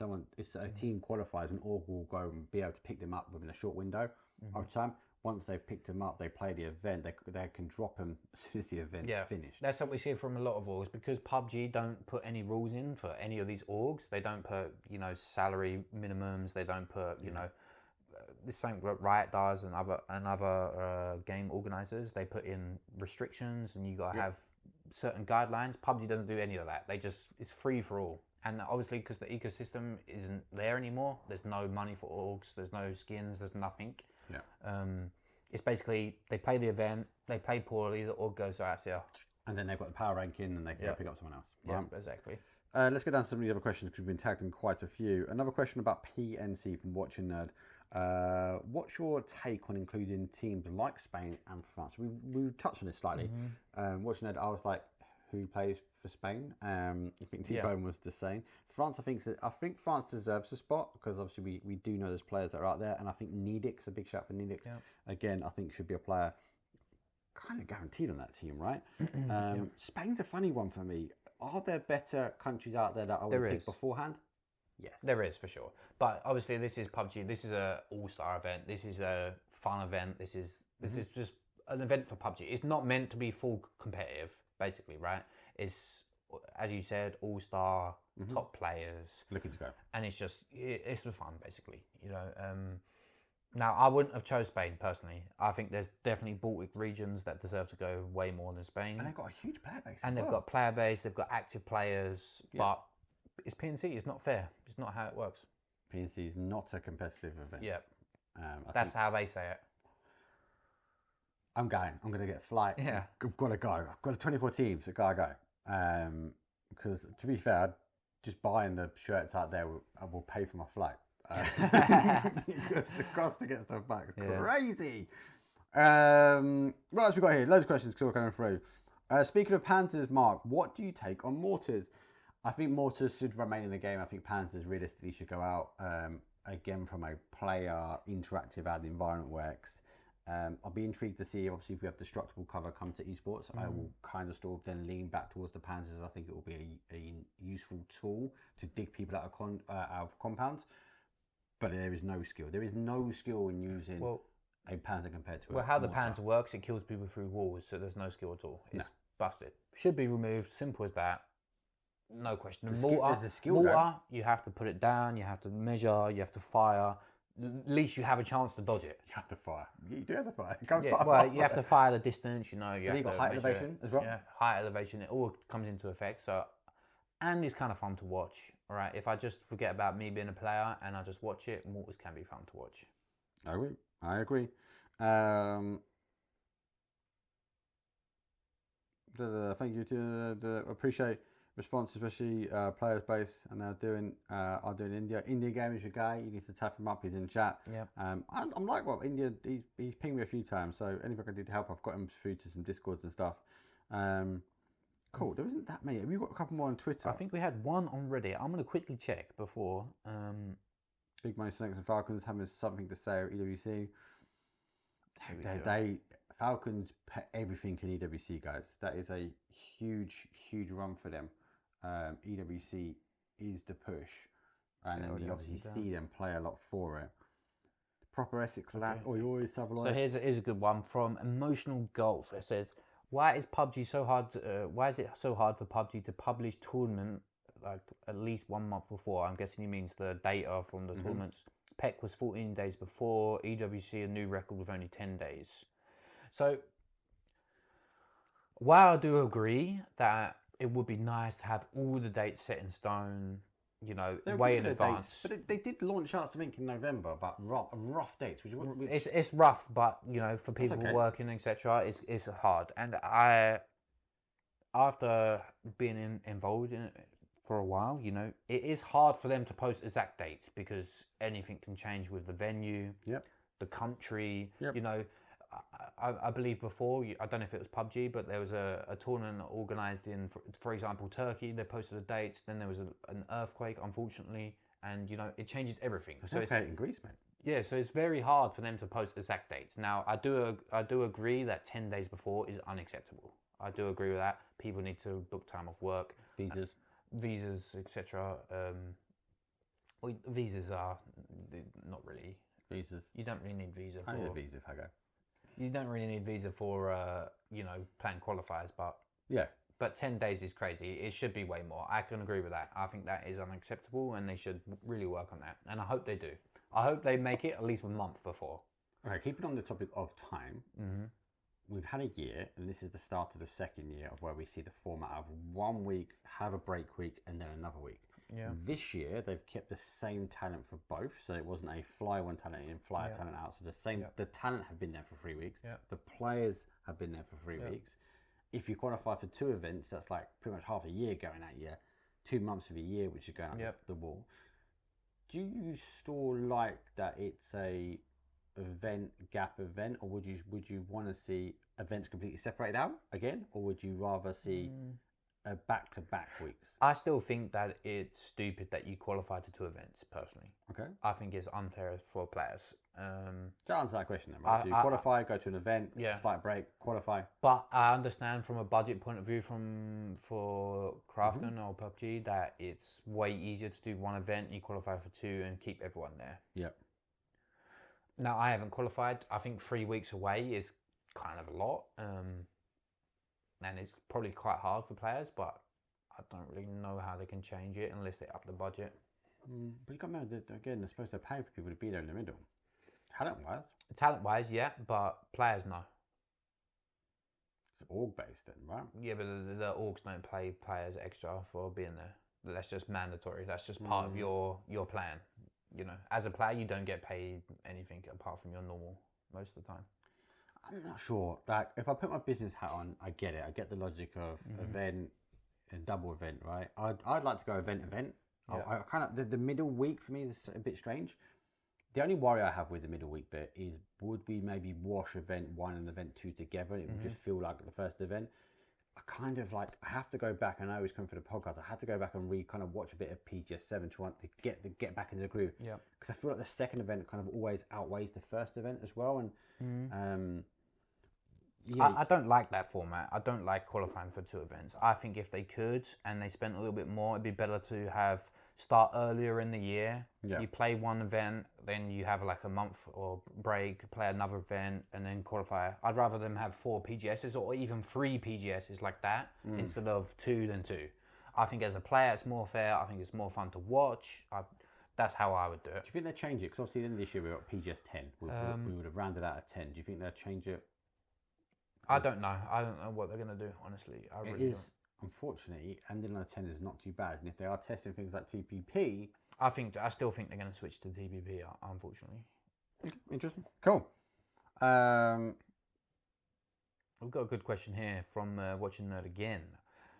a team qualifies, an org will go and be able to pick them up within a short window of time. Once they've picked them up, they play the event, they can drop them as soon as the event's finished. That's what we see from a lot of orgs, because PUBG don't put any rules in for any of these orgs. They don't put, you know, salary minimums. They don't put, you know, the same what Riot does and other game organizers. They put in restrictions, and you got to have certain guidelines. PUBG doesn't do any of that. It's free for all. And obviously, because the ecosystem isn't there anymore, there's no money for orgs, there's no skins, there's nothing. It's basically, they play the event, they play poorly, the org goes, out here. And then they've got the power ranking, and they can go pick up someone else. Right? Yeah, exactly. Let's go down to some of the other questions, because we've been tagged in quite a few. Another question about PNC from Watching Nerd. What's your take on including teams like Spain and France? We touched on this slightly. Watching Nerd, I was like, who plays for Spain? I think T-Bone was the same. France, I think France deserves a spot, because obviously we do know there's players that are out there, and I think Nedix, a big shout for Nedix, again, I think should be a player kind of guaranteed on that team, right? Spain's a funny one for me. Are there better countries out there that I would pick beforehand? Yes. There is, for sure. But obviously this is PUBG, this is a all-star event, this is a fun event, this is just an event for PUBG. It's not meant to be full competitive, basically, right? It's, as you said, all-star, top players. Looking to go. And it's for fun, basically, you know. Now, I wouldn't have chose Spain, personally. I think there's definitely Baltic regions that deserve to go way more than Spain. And they've got a huge player base. And they've got player base, they've got active players, but it's PNC, it's not fair. It's not how it works. PNC is not a competitive event. Yeah. That's how they say it. I'm going to get a flight. Yeah. I've got to go. I've got 24 teams. I've got to go. Because to be fair, just buying the shirts out there will pay for my flight. Because the cost to get stuff back is crazy. What else we got here? Loads of questions still coming through. Speaking of Panzers, Mark, what do you take on Mortars? I think Mortars should remain in the game. I think Panzers realistically should go out, again, from a player interactive how the environment works. I'll be intrigued to see, obviously, if we have Destructible cover come to Esports. I will kind of sort of then lean back towards the Panzers. I think it will be a useful tool to dig people out of compounds. But there is no skill. There is no skill in using a Panzer compared to how the Panzer works, it kills people through walls, so there's no skill at all. It's busted. Should be removed. Simple as that. No question. There's a skill mortar, you have to put it down, you have to measure, you have to fire. At least you have a chance to dodge it. You have to fire. You do have to fire. You have to fire the distance, you know. You've got height elevation as well. Yeah, height elevation. It all comes into effect. So, and it's kind of fun to watch. All right, if I just forget about me being a player and I just watch it, Mortars can be fun to watch. I agree. Thank you to appreciate response, especially players base, and are doing India. India game is your guy. You need to tap him up. He's in chat. Yeah. I'm like, well, India. He's pinged me a few times. So anything I can do to help, I've got him through to some discords and stuff. Cool. There isn't that many. Have you got a couple more on Twitter? I think we had one on Reddit. I'm going to quickly check before. Big Mo Selects and Falcons having something to say at EWC. Falcons put everything in EWC, guys. That is a huge run for them. EWC is the push, and then you obviously see them play a lot for it. Proper Essex lads. Oh, you always have a lot. So here's a good one from Emotional Golf. It says, "Why is PUBG so hard? Why is it so hard for PUBG to publish tournament like at least 1 month before?" I'm guessing he means the data from the tournaments. PEC was 14 days before. EWC a new record with only 10 days. So while I do agree that it would be nice to have all the dates set in stone, you know, way in advance. Dates, but they did launch out something in November, but rough dates. It's rough, but you know, for people working, etc., it's hard. And after being involved in it for a while, you know, it is hard for them to post exact dates because anything can change with the venue, the country, you know. I believe before, I don't know if it was PUBG, but there was a tournament organised in, for example, Turkey. They posted the dates, then there was an earthquake, unfortunately, and, you know, it changes everything. So it's in Greece, mate. Yeah, so it's very hard for them to post exact dates. Now, I do agree that 10 days before is unacceptable. I do agree with that. People need to book time off work. Visas, etc. Visas are not really. Visas. You don't really need visa for... I need a visa if I go. You don't really need visa for, you know, playing qualifiers, but... Yeah. But 10 days is crazy. It should be way more. I can agree with that. I think that is unacceptable and they should really work on that. And I hope they do. I hope they make it at least 1 month before. Okay, keeping on the topic of time, we've had a year, and this is the start of the second year of where we see the format of 1 week, have a break week, and then another week. Yeah. This year, they've kept the same talent for both, so it wasn't a fly one talent in, fly a talent out. So the talent have been there for 3 weeks. Yeah. The players have been there for 3 weeks. If you qualify for 2 events, that's like pretty much half a year going at you. 2 months of a year, which is going up the wall. Do you still like that it's a gap event, or would you want to see events completely separated out again, or would you rather see a back-to-back weeks? I still think that it's stupid that you qualify to 2 events, personally. Okay. I think it's unfair for players. To answer that question then, right? So you qualify, go to an event, slight break, qualify. But I understand from a budget point of view for Crafton or PUBG that it's way easier to do 1 event, you qualify for 2 and keep everyone there. Yep. Now, I haven't qualified. I think 3 weeks away is kind of a lot. And it's probably quite hard for players, but I don't really know how they can change it unless they up the budget. But you got to remember that, again, they're supposed to pay for people to be there in the middle. Talent-wise? Talent-wise, yeah, but players, no. It's org-based then, right? Yeah, but the orgs don't pay players extra for being there. That's just mandatory. That's just part of your plan. You know, as a player, you don't get paid anything apart from your normal most of the time. I'm not sure. Like, if I put my business hat on, I get it. I get the logic of event and double event, right? I'd like to go event. Yeah. I kind of the middle week for me is a bit strange. The only worry I have with the middle week bit is, would we maybe wash event 1 and event 2 together? It would just feel like the first event. I kind of like, I have to go back, and I always come for the podcast, I had to go back and kind of watch a bit of PGS7 to get back into the groove. Yeah. Because I feel like the second event kind of always outweighs the first event as well. And I don't like that format. I don't like qualifying for 2 events. I think if they could and they spent a little bit more, it'd be better to have start earlier in the year. Yeah. You play 1 event, then you have like a month or break, play another event, and then qualify. I'd rather them have 4 PGSs or even 3 PGSs like that instead of 2 than 2. I think as a player, it's more fair. I think it's more fun to watch. That's how I would do it. Do you think they'll change it? Because obviously, in this year we got PGS10. We would have rounded out at 10. Do you think they'll change it? I don't know. I don't know what they're going to do, honestly. I really don't. Unfortunately, ending on a 10 is not too bad. And if they are testing things like TPP... I still think they're going to switch to TPP, unfortunately. Interesting. Cool. We've got a good question here from Watching Nerd again.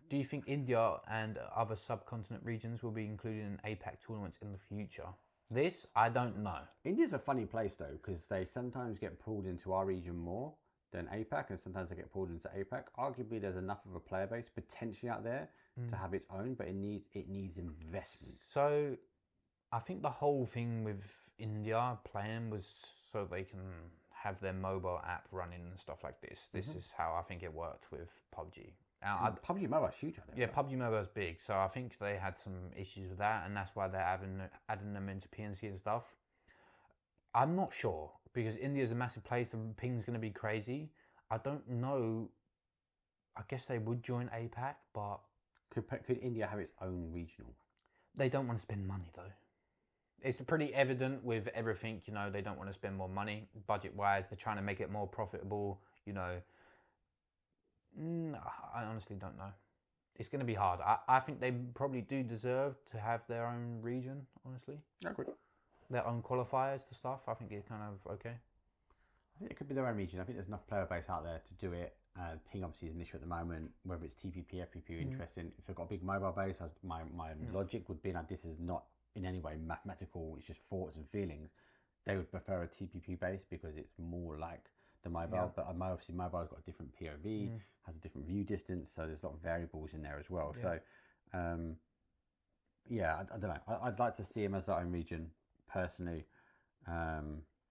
Do you think India and other subcontinent regions will be included in APAC tournaments in the future? This, I don't know. India's a funny place though, because they sometimes get pulled into our region more than APAC, and sometimes they get pulled into APAC. Arguably, there's enough of a player base potentially out there to have its own, but it needs investment. So, I think the whole thing with India playing was so they can have their mobile app running and stuff like this. This is how I think it worked with PUBG. Now, PUBG Mobile's huge out there. yeah, right? PUBG Mobile is big, so I think they had some issues with that, and that's why they're adding them into PNC and stuff. I'm not sure, because India's a massive place, the ping's going to be crazy. I don't know. I guess they would join APAC, but Could India have its own regional? they don't want to spend money, though. It's pretty evident with everything, you know, they don't want to spend more money budget-wise. They're trying to make it more profitable, you know. I honestly don't know. It's going to be hard. I think they probably do deserve to have their own region, honestly. Okay. Their own qualifiers to stuff. I think it's kind of okay. I think it could be their own region. I think there's enough player base out there to do it. Ping obviously is an issue at the moment. Whether it's TPP, FPP, interesting. If they've got a big mobile base, my logic would be that this is not in any way mathematical. It's just thoughts and feelings. They would prefer a TPP base because it's more like the mobile. But obviously mobile's got a different POV, has a different view distance, so there's a lot of variables in there as well. So, yeah, I don't know. I'd like to see him as their own region personally.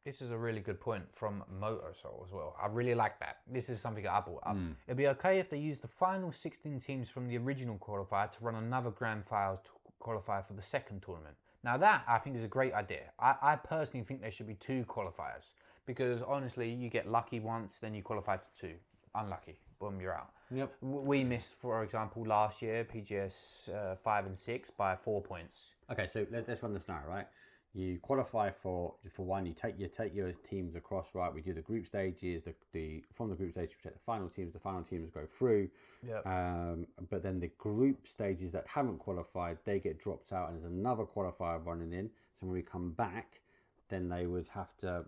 This is a really good point from Motorsoul as well. I really like that. This is something I brought up. It'd be okay if they used the final 16 teams from the original qualifier to run another grand final to qualify for the second tournament. Now that, I think, is a great idea. I personally think there should be 2 qualifiers because, honestly, you get lucky once, then you qualify to 2. Unlucky. Boom, you're out. Yep. We missed, for example, last year, PGS 5 and 6 by 4 points. Okay, so let's run the scenario, right? You qualify for one. You take your teams across, right? We do the group stages. From the group stages, we take the final teams. The final teams go through. Yeah. But then the group stages that haven't qualified, they get dropped out, and there's another qualifier running in. So when we come back, then they would have to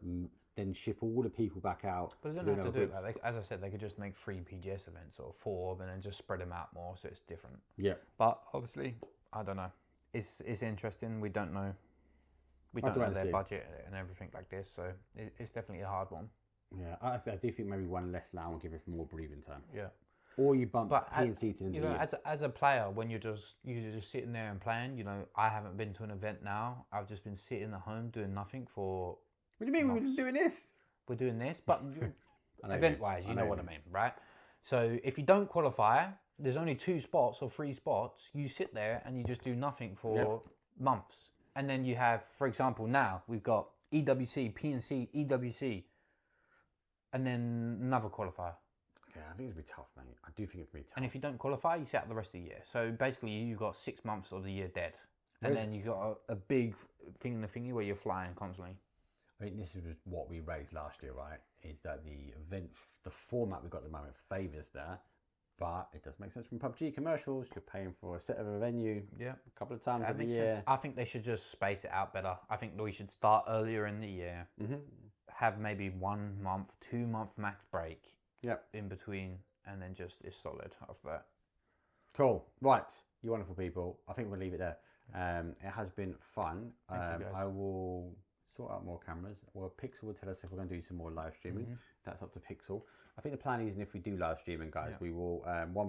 then ship all the people back out. But they don't have to do that. As I said, they could just make 3 PGS events or 4, and then just spread them out more, so it's different. Yeah. But obviously, I don't know. It's interesting. We don't know. We don't know their budget and everything like this, so it's definitely a hard one. Yeah, I do think maybe one less now will give it more breathing time. Yeah. Or you bump PNC to the you know, as a player, when you're just sitting there and playing, you know, I haven't been to an event now. I've just been sitting at home doing nothing for. What do you mean we've been doing this? We're doing this, but event-wise, you know what I mean, right? So if you don't qualify, there's only 2 spots or 3 spots. You sit there and you just do nothing for months. And then you have, for example, now we've got EWC, PNC, EWC, and then another qualifier. Yeah, I think it's going to be tough, mate. I do think it's going to be tough. And if you don't qualify, you sit out the rest of the year. So basically, you've got 6 months of the year dead. And then you've got a big thing in the thingy where you're flying constantly. I mean, this is what we raised last year, right? Is that the event, the format we've got at the moment favours that. But it does make sense from PUBG commercials. You're paying for a set of a venue a couple of times a year. Sense. I think they should just space it out better. I think we should start earlier in the year. Have maybe 1 month, 2 month max break in between, and then just is solid after that. Cool. Right. You wonderful people. I think we'll leave it there. It has been fun. Thank you guys. I will sort out more cameras. Well, Pixel will tell us if we're going to do some more live streaming. That's up to Pixel. I think the plan is, and if we do live streaming, guys, we will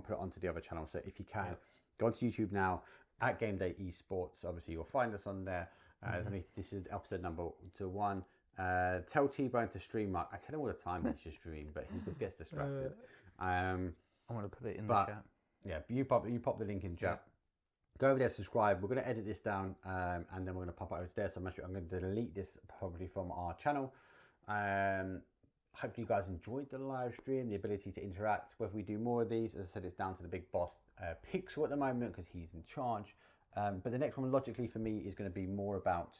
put it onto the other channel. So if you can, go onto YouTube now at Game Day Esports. Obviously, you'll find us on there. This is episode number 1. Tell T-Bone to stream, Mark. I tell him all the time he should stream, but he just gets distracted. I want to put it in the chat. Yeah, you pop the link in chat. Go over there, subscribe. We're going to edit this down, and then we're going to pop it over there. So I'm going to delete this probably from our channel. Hopefully you guys enjoyed the live stream, the ability to interact. Whether we do more of these, as I said, it's down to the big boss Pixel at the moment because he's in charge. But the next one, logically for me, is going to be more about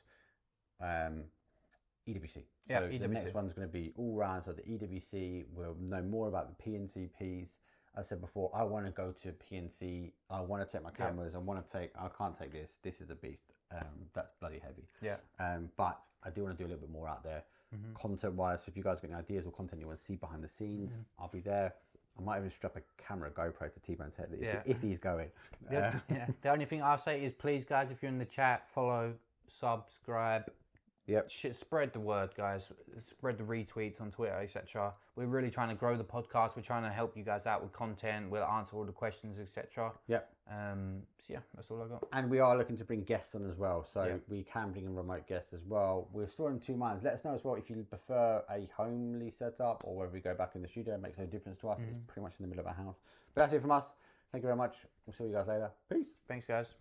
EWC. So EWC. The next one's going to be all round. So the EWC, we'll know more about the PNCPs. As I said before, I want to go to PNC. I want to take my cameras. I can't take this. This is a beast. That's bloody heavy. Yeah. But I do want to do a little bit more out there. Content wise, if you guys got any ideas or content you want to see behind the scenes, I'll be there. I might even strap a camera, GoPro to T-Bone's head Yeah. if he's going. Yeah. The only thing I'll say is, please, guys, if you're in the chat, follow, subscribe. Yep. Spread the word, guys. Spread the retweets on Twitter, etc. We're really trying to grow the podcast. We're trying to help you guys out with content. We'll answer all the questions, etc. Yep. So yeah, that's all I got. And we are looking to bring guests on as well, so we can bring in remote guests as well. We're still in 2 minds. Let us know as well if you prefer a homely setup or whether we go back in the studio. It makes no difference to us. It's pretty much in the middle of our house. But that's it from us. Thank you very much. We'll see you guys later. Peace. Thanks, guys.